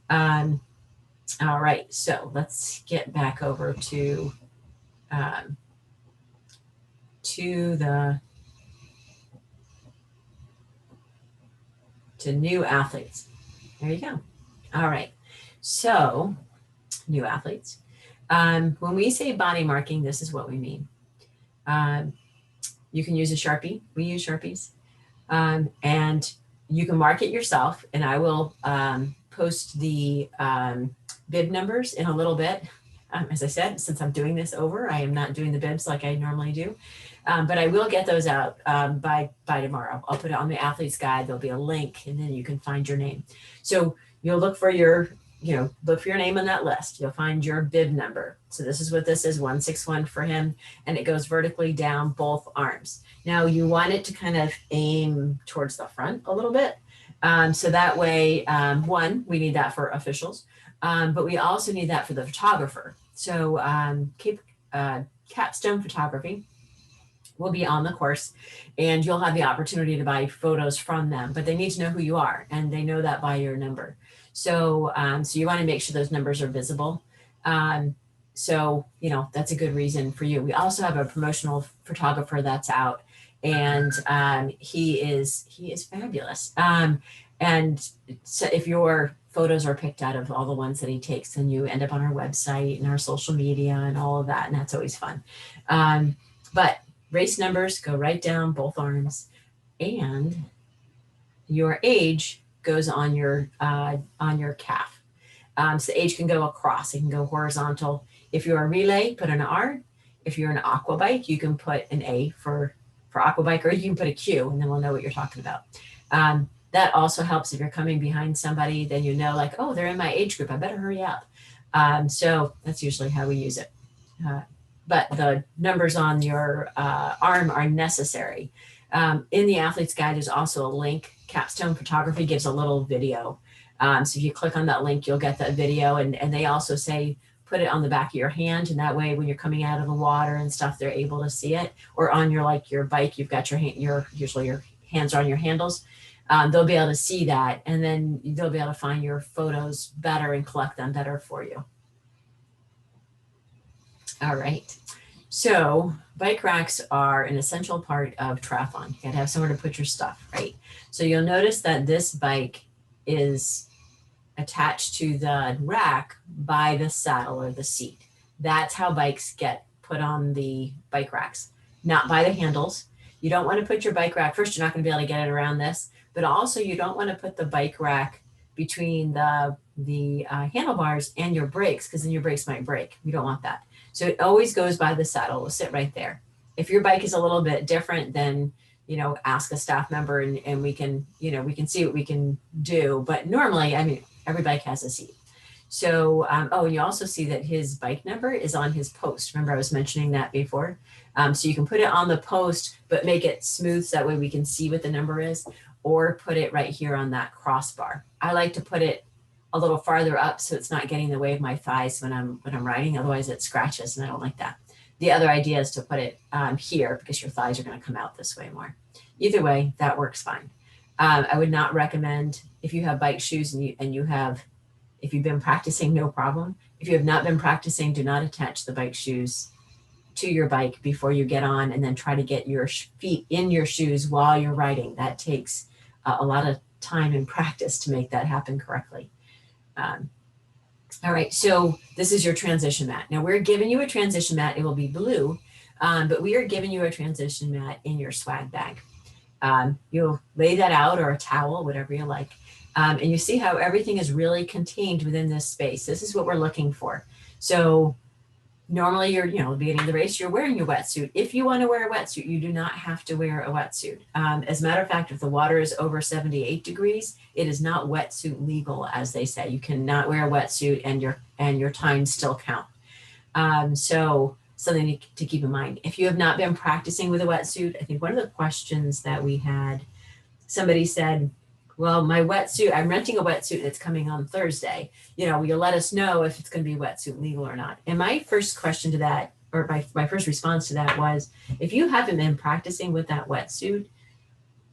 All right, so let's get back over to new athletes. There you go. All right, so new athletes. When we say body marking, this is what we mean. You can use a Sharpie. We use Sharpies. And you can mark it yourself. And I will post the bib numbers in a little bit. As I said, since I'm doing this over, I am not doing the bibs like I normally do. But I will get those out by tomorrow. I'll put it on the athlete's guide. There'll be a link, and then you can find your name. So you'll look for your name on that list. You'll find your bib number. So this is what this is, 161 for him, and it goes vertically down both arms. Now you want it to kind of aim towards the front a little bit. So that way, one, we need that for officials, but we also need that for the photographer. So Capstone Photography will be on the course, and you'll have the opportunity to buy photos from them, but they need to know who you are, and they know that by your number. So, so you want to make sure those numbers are visible. So, that's a good reason for you. We also have a promotional photographer that's out, and he is fabulous. And so if your photos are picked out of all the ones that he takes, then you end up on our website and our social media and all of that, and that's always fun. But race numbers go right down both arms, and your age goes on your calf. So the age can go across, it can go horizontal. If you're a relay, put an R. If you're an aqua bike, you can put an A for aqua bike, or you can put a Q, and then we'll know what you're talking about. That also helps if you're coming behind somebody, then you know, like, oh, they're in my age group, I better hurry up. So that's usually how we use it. But the numbers on your arm are necessary. In the athlete's guide, there's also a link. Capstone Photography gives a little video. So if you click on that link, you'll get that video. And they also say, put it on the back of your hand. And that way, when you're coming out of the water and stuff, they're able to see it. Or on your bike, you've got usually your hands are on your handles. They'll be able to see that. And then they'll be able to find your photos better and collect them better for you. All right. So bike racks are an essential part of triathlon. You gotta have somewhere to put your stuff, right? So you'll notice that this bike is attached to the rack by the saddle or the seat. That's how bikes get put on the bike racks, not by the handles. You don't want to put your bike rack, first, you're not going to be able to get it around this, but also you don't want to put the bike rack between the handlebars and your brakes, because then your brakes might break. We don't want that. So it always goes by the saddle. It'll sit right there. If your bike is a little bit different, then, ask a staff member and we can see what we can do. But normally, every bike has a seat. So, and you also see that his bike number is on his post. Remember, I was mentioning that before. So you can put it on the post, but make it smooth so that way we can see what the number is, or put it right here on that crossbar. I like to put it a little farther up so it's not getting in the way of my thighs when I'm riding. Otherwise it scratches, and I don't like that. The other idea is to put it here because your thighs are going to come out this way more. Either way, that works fine. I would not recommend if you have bike shoes if you've been practicing, no problem. If you have not been practicing, do not attach the bike shoes to your bike before you get on and then try to get your feet in your shoes while you're riding. That takes a lot of time and practice to make that happen correctly. All right, so this is your transition mat. Now we're giving you a transition mat. It will be blue, but we are giving you a transition mat in your swag bag. You'll lay that out, or a towel, whatever you like. And you see how everything is really contained within this space. This is what we're looking for. So normally you're, at the beginning of the race, you're wearing your wetsuit. If you want to wear a wetsuit, you do not have to wear a wetsuit. As a matter of fact, if the water is over 78 degrees, it is not wetsuit legal, as they say. You cannot wear a wetsuit and your times still count. So something to keep in mind. If you have not been practicing with a wetsuit, I think one of the questions that we had, somebody said, well, my wetsuit, I'm renting a wetsuit that's coming on Thursday. Will you let us know if it's going to be wetsuit legal or not? And my first question to that, or my first response to that was, if you haven't been practicing with that wetsuit,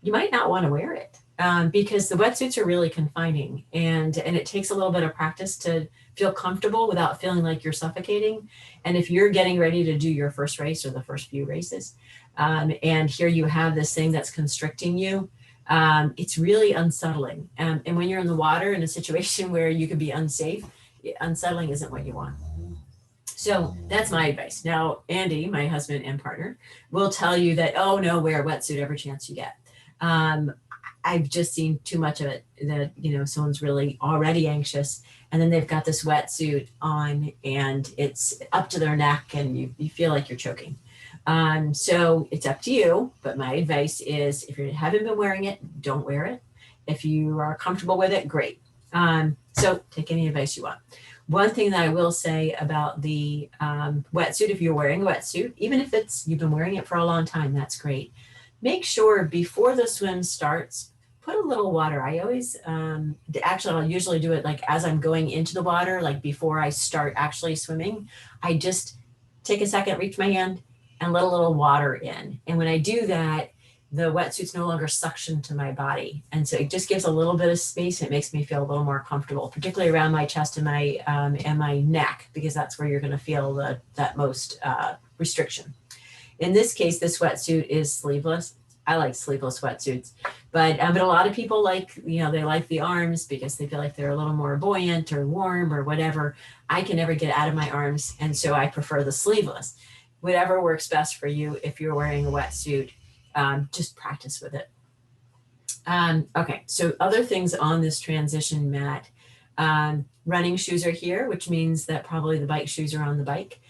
you might not want to wear it because the wetsuits are really confining and it takes a little bit of practice to feel comfortable without feeling like you're suffocating. And if you're getting ready to do your first race or the first few races, and here you have this thing that's constricting you, it's really unsettling. And when you're in the water in a situation where you could be unsafe, unsettling isn't what you want. So that's my advice. Now, Andy, my husband and partner, will tell you that, oh no, wear a wetsuit every chance you get. I've just seen too much of it that, someone's really already anxious and then they've got this wetsuit on and it's up to their neck and you feel like you're choking. So it's up to you, but my advice is if you haven't been wearing it, don't wear it. If you are comfortable with it, great. So take any advice you want. One thing that I will say about the wetsuit, if you're wearing a wetsuit, even if you've been wearing it for a long time, that's great. Make sure before the swim starts, put a little water. I always, I'll usually do it like as I'm going into the water, like before I start actually swimming, I just take a second, reach my hand and let a little water in. And when I do that, the wetsuit's no longer suction to my body. And so it just gives a little bit of space. It makes me feel a little more comfortable, particularly around my chest and my neck, because that's where you're gonna feel that most restriction. In this case, this wetsuit is sleeveless. I like sleeveless wetsuits, but a lot of people they like the arms because they feel like they're a little more buoyant or warm or whatever. I can never get out of my arms. And so I prefer the sleeveless. Whatever works best for you. If you're wearing a wetsuit, just practice with it. Okay, so other things on this transition mat, running shoes are here, which means that probably the bike shoes are on the bike,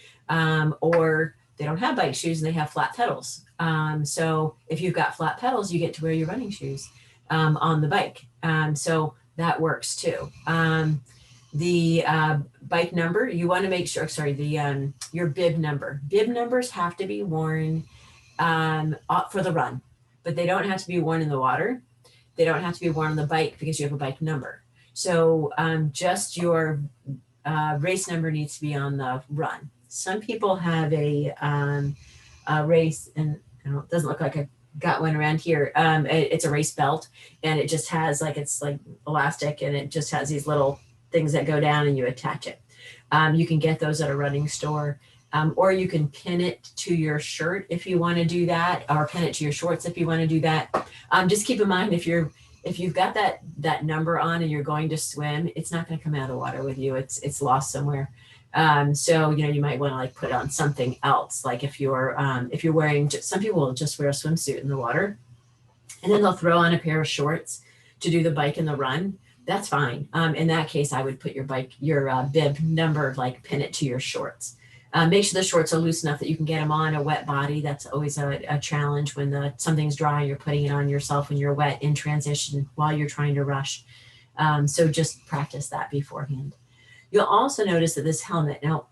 or they don't have bike shoes and they have flat pedals. So if you've got flat pedals, you get to wear your running shoes on the bike. So that works too. The bike number, you want to make sure, your bib number. Bib numbers have to be worn for the run, but they don't have to be worn in the water. They don't have to be worn on the bike because you have a bike number. So just your race number needs to be on the run. Some people have a race, and it doesn't look like I got one around here. It's a race belt, and it just has it's like elastic, and it just has these little things that go down and you attach it. You can get those at a running store, or you can pin it to your shirt if you want to do that, or pin it to your shorts if you want to do that. Just keep in mind if you've got that number on and you're going to swim, it's not going to come out of the water with you. It's lost somewhere. So you might want to put it on something else. Like if you're wearing, some people will just wear a swimsuit in the water, and then they'll throw on a pair of shorts to do the bike and the run. That's fine. In that case, I would put your bib number, pin it to your shorts. Make sure the shorts are loose enough that you can get them on a wet body. That's always a challenge when something's dry, you're putting it on yourself when you're wet in transition while you're trying to rush. So just practice that beforehand. You'll also notice that this helmet, now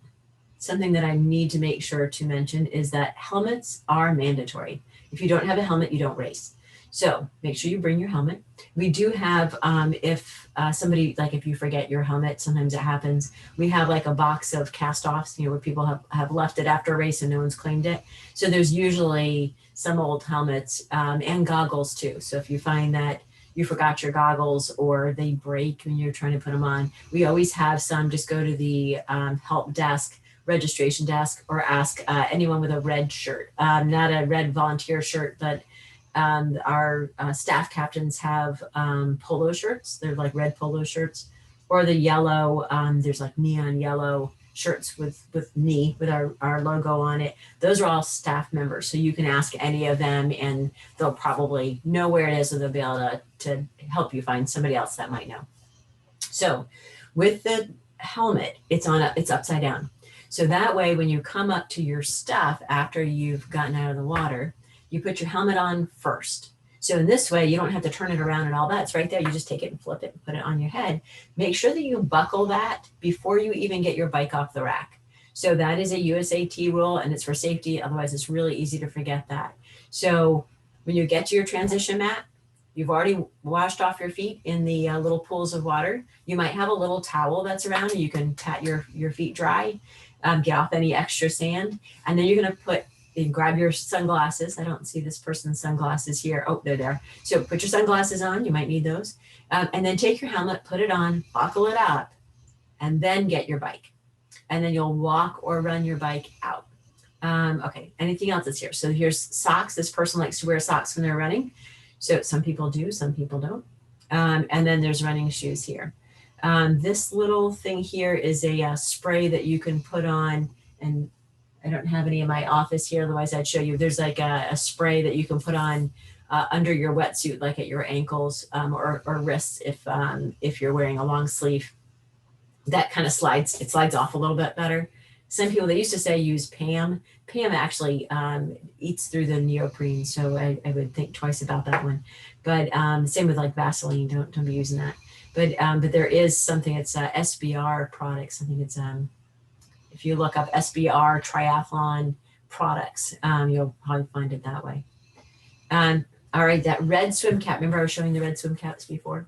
something that I need to make sure to mention is that helmets are mandatory. If you don't have a helmet, you don't race. So make sure you bring your helmet. We do have, if somebody, like if you forget your helmet, sometimes it happens, we have like a box of cast-offs, where people have left it after a race and no one's claimed it. So there's usually some old helmets and goggles too. So if you find that you forgot your goggles or they break when you're trying to put them on, we always have some. Just go to the help desk, registration desk, or ask anyone with a red shirt, not a red volunteer shirt, but our staff captains have polo shirts. They're like red polo shirts, or the yellow. There's like neon yellow shirts with our logo on it. Those are all staff members, so you can ask any of them, and they'll probably know where it is, or they'll be able to help you find somebody else that might know. So, with the helmet, it's upside down. So that way, when you come up to your stuff after you've gotten out of the water, you put your helmet on first. So in this way, you don't have to turn it around and all that. It's right there. You just take it and flip it and put it on your head. Make sure that you buckle that before you even get your bike off the rack. So that is a USAT rule, and it's for safety. Otherwise, it's really easy to forget that. So when you get to your transition mat, you've already washed off your feet in the little pools of water. You might have a little towel that's around, and you can pat your feet dry, get off any extra sand. And then you're going to grab your sunglasses. I don't see this person's sunglasses here. Oh, they're there. So put your sunglasses on. You might need those. And then take your helmet, put it on, buckle it up, and then get your bike. And then you'll walk or run your bike out. Okay, anything else that's here? So here's socks. This person likes to wear socks when they're running. So some people do, some people don't. And then there's running shoes here. This little thing here is a spray that you can put on, and I don't have any in my office here, otherwise I'd show you. There's like a spray that you can put on under your wetsuit, like at your ankles or wrists if you're wearing a long sleeve. That kind of slides off a little bit better. Some people, they used to say use Pam. Pam actually eats through the neoprene, so I would think twice about that one. But same with like Vaseline, don't be using that. But there is something, it's SBR products. I think it's if you look up SBR triathlon products, you'll probably find it that way. All right, that red swim cap. Remember I was showing the red swim caps before?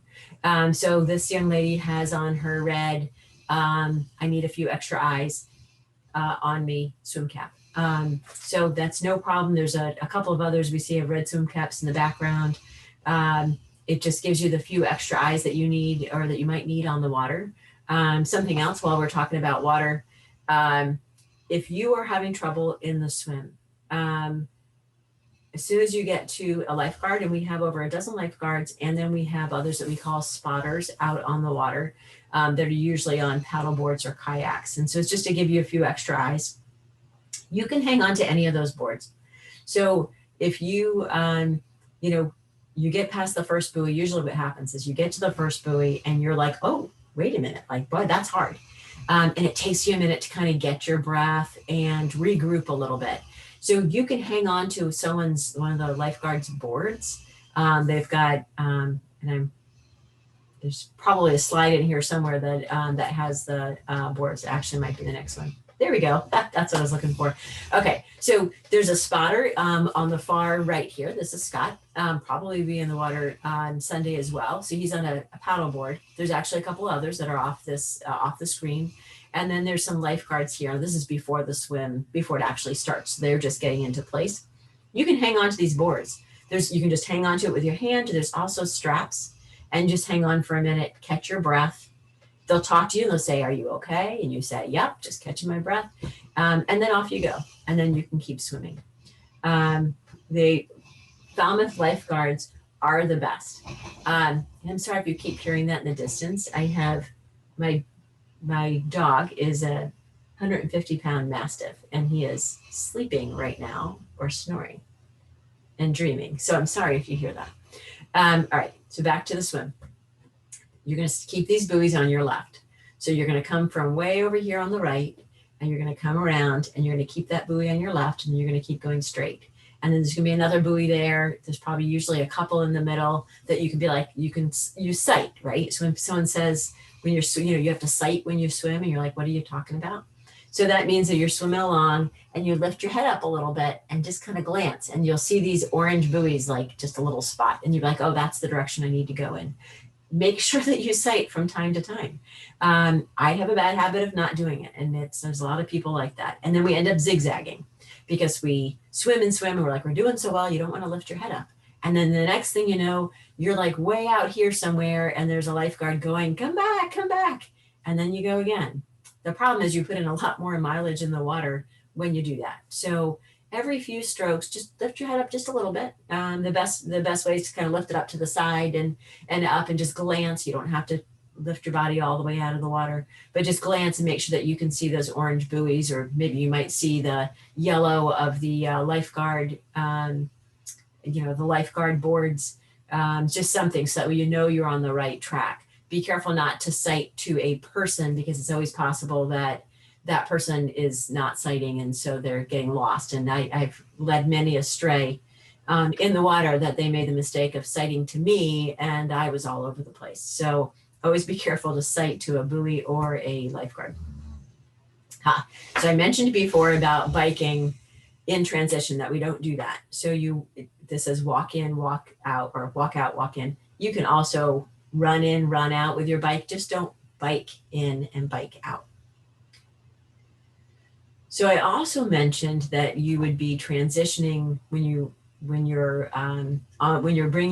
So this young lady has on her red, I need a few extra eyes on me swim cap. So that's no problem. There's a couple of others we see of red swim caps in the background. It just gives you the few extra eyes that you need or that you might need on the water. Something else while we're talking about water, if you are having trouble in the swim, as soon as you get to a lifeguard, and we have over a dozen lifeguards, and then we have others that we call spotters out on the water that are usually on paddle boards or kayaks. And so it's just to give you a few extra eyes. You can hang on to any of those boards. So if you, you get past the first buoy, usually what happens is you get to the first buoy and you're like, oh, wait a minute, like, boy, that's hard. And it takes you a minute to kind of get your breath and regroup a little bit. So you can hang on to one of the lifeguards' boards. They've got, there's probably a slide in here somewhere that has the boards. Actually, might be the next one. There we go. That's what I was looking for. Okay, so there's a spotter on the far right here. This is Scott. Probably be in the water on Sunday as well. So he's on a paddle board. There's actually a couple others that are off the screen. And then there's some lifeguards here. This is before the swim, before it actually starts. They're just getting into place. You can hang on to these boards. You can just hang on to it with your hand. There's also straps, and just hang on for a minute, catch your breath. They'll talk to you and they'll say, are you okay? And you say, yep, just catching my breath. And then off you go. And then you can keep swimming. The Falmouth lifeguards are the best. I'm sorry if you keep hearing that in the distance. I have my dog is a 150-pound Mastiff, and he is sleeping right now, or snoring and dreaming. So I'm sorry if you hear that. All right, so back to the swim. You're going to keep these buoys on your left. So you're going to come from way over here on the right, and you're going to come around, and you're going to keep that buoy on your left, and you're going to keep going straight. And then there's going to be another buoy there. There's probably usually a couple in the middle that you can be like, you can use sight, right? So when someone says, when you're, you have to sight when you swim, and you're like, what are you talking about? So that means that you're swimming along and you lift your head up a little bit and just kind of glance, and you'll see these orange buoys, like just a little spot. And you're like, oh, that's the direction I need to go in. Make sure that you sight from time to time. I have a bad habit of not doing it. And there's a lot of people like that. And then we end up zigzagging because we swim and we're like, we're doing so well. You don't want to lift your head up. And then the next thing you know, you're like way out here somewhere and there's a lifeguard going, come back, come back. And then you go again. The problem is you put in a lot more mileage in the water when you do that. So every few strokes, just lift your head up just a little bit. The best way is to kind of lift it up to the side and up and just glance. You don't have to lift your body all the way out of the water, but just glance and make sure that you can see those orange buoys, or maybe you might see the yellow of the lifeguard, the lifeguard boards, just something so that you know you're on the right track. Be careful not to sight to a person, because it's always possible that that person is not sighting and so they're getting lost. And I've led many astray in the water that they made the mistake of sighting to me and I was all over the place. So always be careful to sight to a buoy or a lifeguard. So I mentioned before about biking in transition that we don't do that. So this says walk in, walk out, or walk out, walk in. You can also run in, run out with your bike. Just don't bike in and bike out. So I also mentioned that you would be transitioning when you're bringing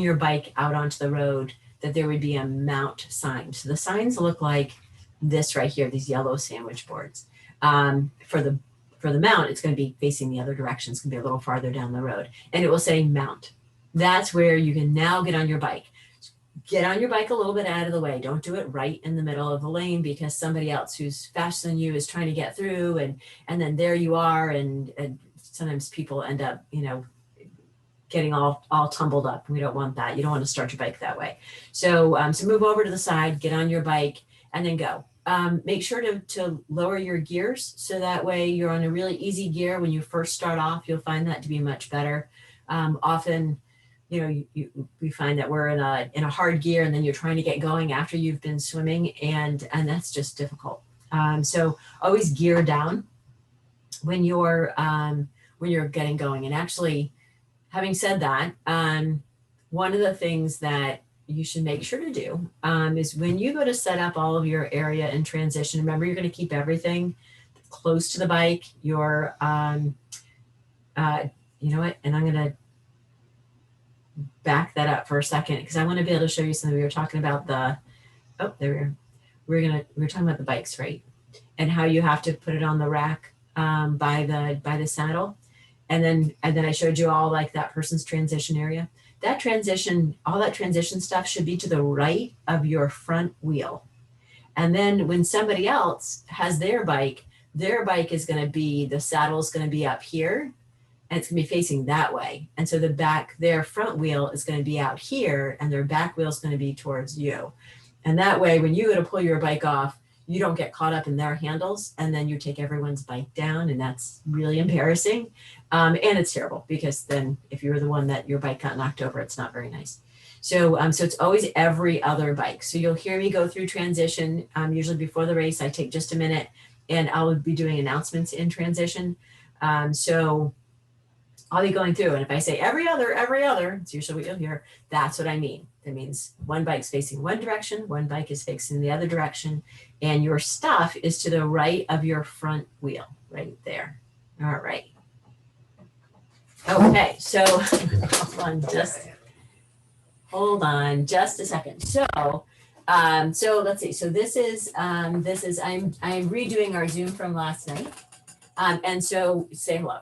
your bike out onto the road, that there would be a mount sign. So the signs look like this right here, these yellow sandwich boards. For the mount, it's going to be facing the other direction. It's going to be a little farther down the road, and it will say mount. That's where you can now get on your bike. Get on your bike a little bit out of the way. Don't do it right in the middle of the lane, because somebody else who's faster than you is trying to get through, and then there you are, and sometimes people end up, getting all tumbled up. We don't want that. You don't want to start your bike that way. So move over to the side, get on your bike, and then go. Make sure to lower your gears, so that way you're on a really easy gear. When you first start off, you'll find that to be much better. Often, we find that we're in a hard gear, and then you're trying to get going after you've been swimming, and that's just difficult. So always gear down when you're getting going. And actually, having said that, one of the things that you should make sure to do is when you go to set up all of your area in transition, remember, you're going to keep everything close to the bike. You know what? And I'm going to back that up for a second, because I want to be able to show you something. We were talking about we're talking about the bikes, right? And how you have to put it on the rack by the saddle. And then I showed you all like that person's transition area. All that transition stuff should be to the right of your front wheel. And then when somebody else has their bike is going to be, the saddle is going to be up here, and it's going to be facing that way. And so their front wheel is going to be out here, and their back wheel is going to be towards you. And that way, when you go to pull your bike off, you don't get caught up in their handles, and then you take everyone's bike down, and that's really embarrassing. And it's terrible, because then if you're the one that your bike got knocked over, it's not very nice. So it's always every other bike. So you'll hear me go through transition. Usually before the race, I take just a minute, and I'll be doing announcements in transition. So I'll be going through, and if I say every other, it's usually what you'll hear. That's what I mean. That means one bike's facing one direction, one bike is facing the other direction, and your stuff is to the right of your front wheel, right there. All right. Okay, so hold on just a second. So let's see. So this is I'm redoing our Zoom from last night. And so say hello.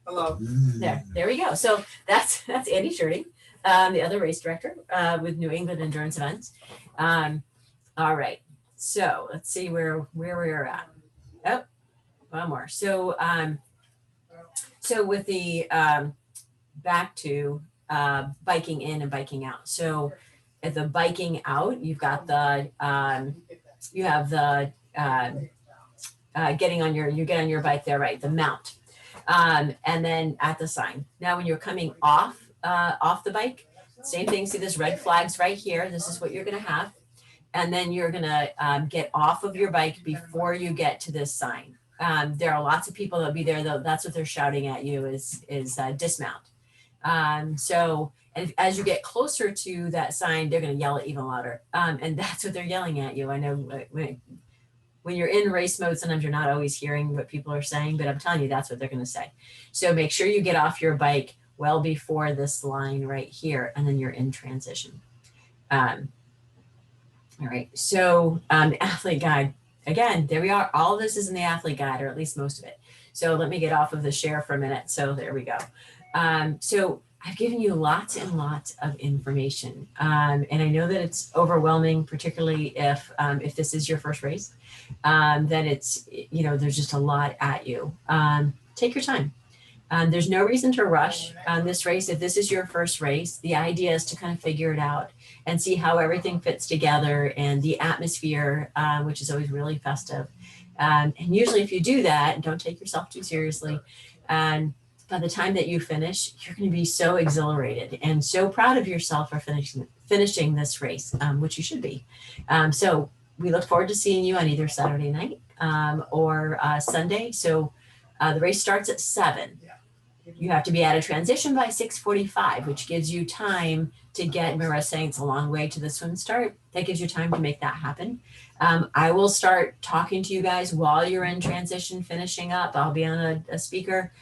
Hello. There we go. So that's Andy Shirting, the other race director with New England Endurance Events. All right. So let's see where we are at. Oh, one more. So with the back to biking in and biking out. So at the biking out, you've got you get on your bike there, right? The mount. And then at the sign. Now, when you're coming off the bike, same thing. See this red flags right here. This is what you're going to have. And then you're going to get off of your bike before you get to this sign. There are lots of people that'll be there, though. That's what they're shouting at you is dismount. So and as you get closer to that sign, they're going to yell it even louder. And that's what they're yelling at you. I know when you're in race mode, sometimes you're not always hearing what people are saying, but I'm telling you, that's what they're going to say. So make sure you get off your bike well before this line right here, and then you're in transition. All right, so athlete guide. Again, there we are. All of this is in the athlete guide, or at least most of it. So let me get off of the share for a minute. So there we go. So I've given you lots and lots of information. And I know that it's overwhelming, particularly if this is your first race, then it's, there's just a lot at you. Take your time. There's no reason to rush on this race. If this is your first race, the idea is to kind of figure it out and see how everything fits together and the atmosphere, which is always really festive. And usually if you do that, don't take yourself too seriously, and by the time that you finish, you're going to be so exhilarated and so proud of yourself for finishing this race, which you should be. So we look forward to seeing you on either Saturday night or Sunday. So the race starts at 7. You have to be out of transition by 6:45, which gives you time to get, remember I was saying it's a long way to the swim start. That gives you time to make that happen. I will start talking to you guys while you're in transition, finishing up. I'll be on a speaker.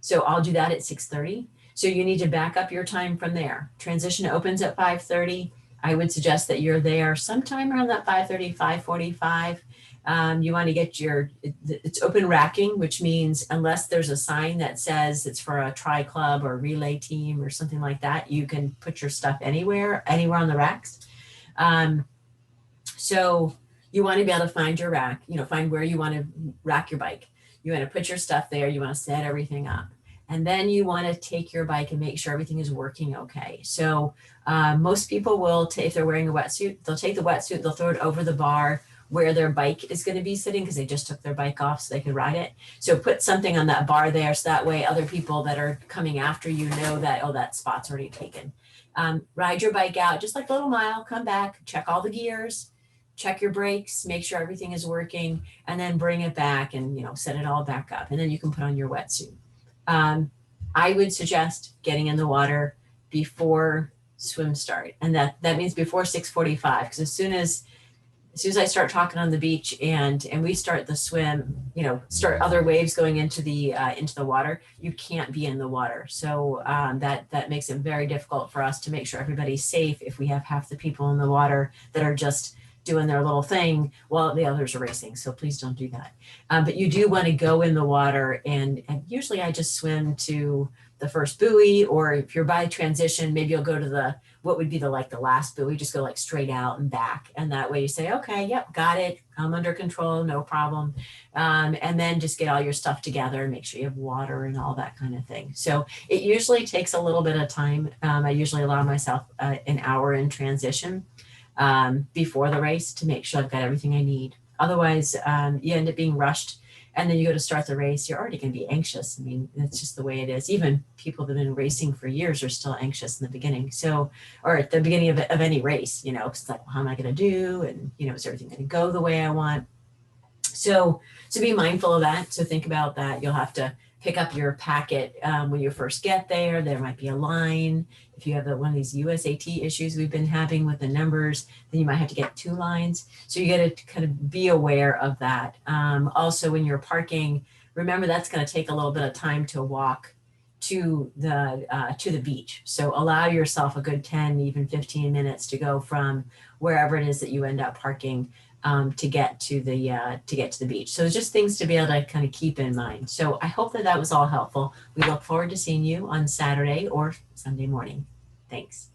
So I'll do that at 6:30. So you need to back up your time from there. Transition opens at 5:30. I would suggest that you're there sometime around that 5:30, 5:45. You want to get it's open racking, which means unless there's a sign that says it's for a tri club or relay team or something like that, you can put your stuff anywhere on the racks. So you want to be able to find your rack, find where you want to rack your bike. You want to put your stuff there. You want to set everything up. And then you want to take your bike and make sure everything is working okay. So most people will, if they're wearing a wetsuit, they'll take the wetsuit, they'll throw it over the bar where their bike is going to be sitting because they just took their bike off so they could ride it. So put something on that bar there so that way other people that are coming after you know that, oh, that spot's already taken. Ride your bike out just like a little mile, come back, check all the gears, check your brakes, make sure everything is working, and then bring it back and set it all back up. And then you can put on your wetsuit. I would suggest getting in the water before swim start. And that means before 6:45, because as soon as I start talking on the beach and we start the swim, start other waves going into the water, you can't be in the water. So that makes it very difficult for us to make sure everybody's safe if we have half the people in the water that are just doing their little thing while the others are racing. So please don't do that. But you do want to go in the water, and usually I just swim to the first buoy, or if you're by transition, maybe you'll go to what would be the last buoy, just go straight out and back. And that way you say, okay, yep, got it. I'm under control, no problem. And then just get all your stuff together and make sure you have water and all that kind of thing. So it usually takes a little bit of time. I usually allow myself an hour in transition before the race to make sure I've got everything I need. Otherwise, you end up being rushed, and then you go to start the race, you're already going to be anxious. I mean, that's just the way it is. Even people that have been racing for years are still anxious in the beginning. So, or at the beginning of any race, because it's like, well, how am I going to do? And, is everything going to go the way I want? So be mindful of that. So think about that. You'll have to pick up your packet when you first get there. There might be a line. If you have one of these USAT issues we've been having with the numbers, then you might have to get 2 lines. So you got to kind of be aware of that. Also, when you're parking, remember that's going to take a little bit of time to walk to the beach. So allow yourself a good 10, even 15 minutes to go from wherever it is that you end up parking to get to the beach. So just things to be able to kind of keep in mind. So I hope that was all helpful. We look forward to seeing you on Saturday or Sunday morning. Thanks.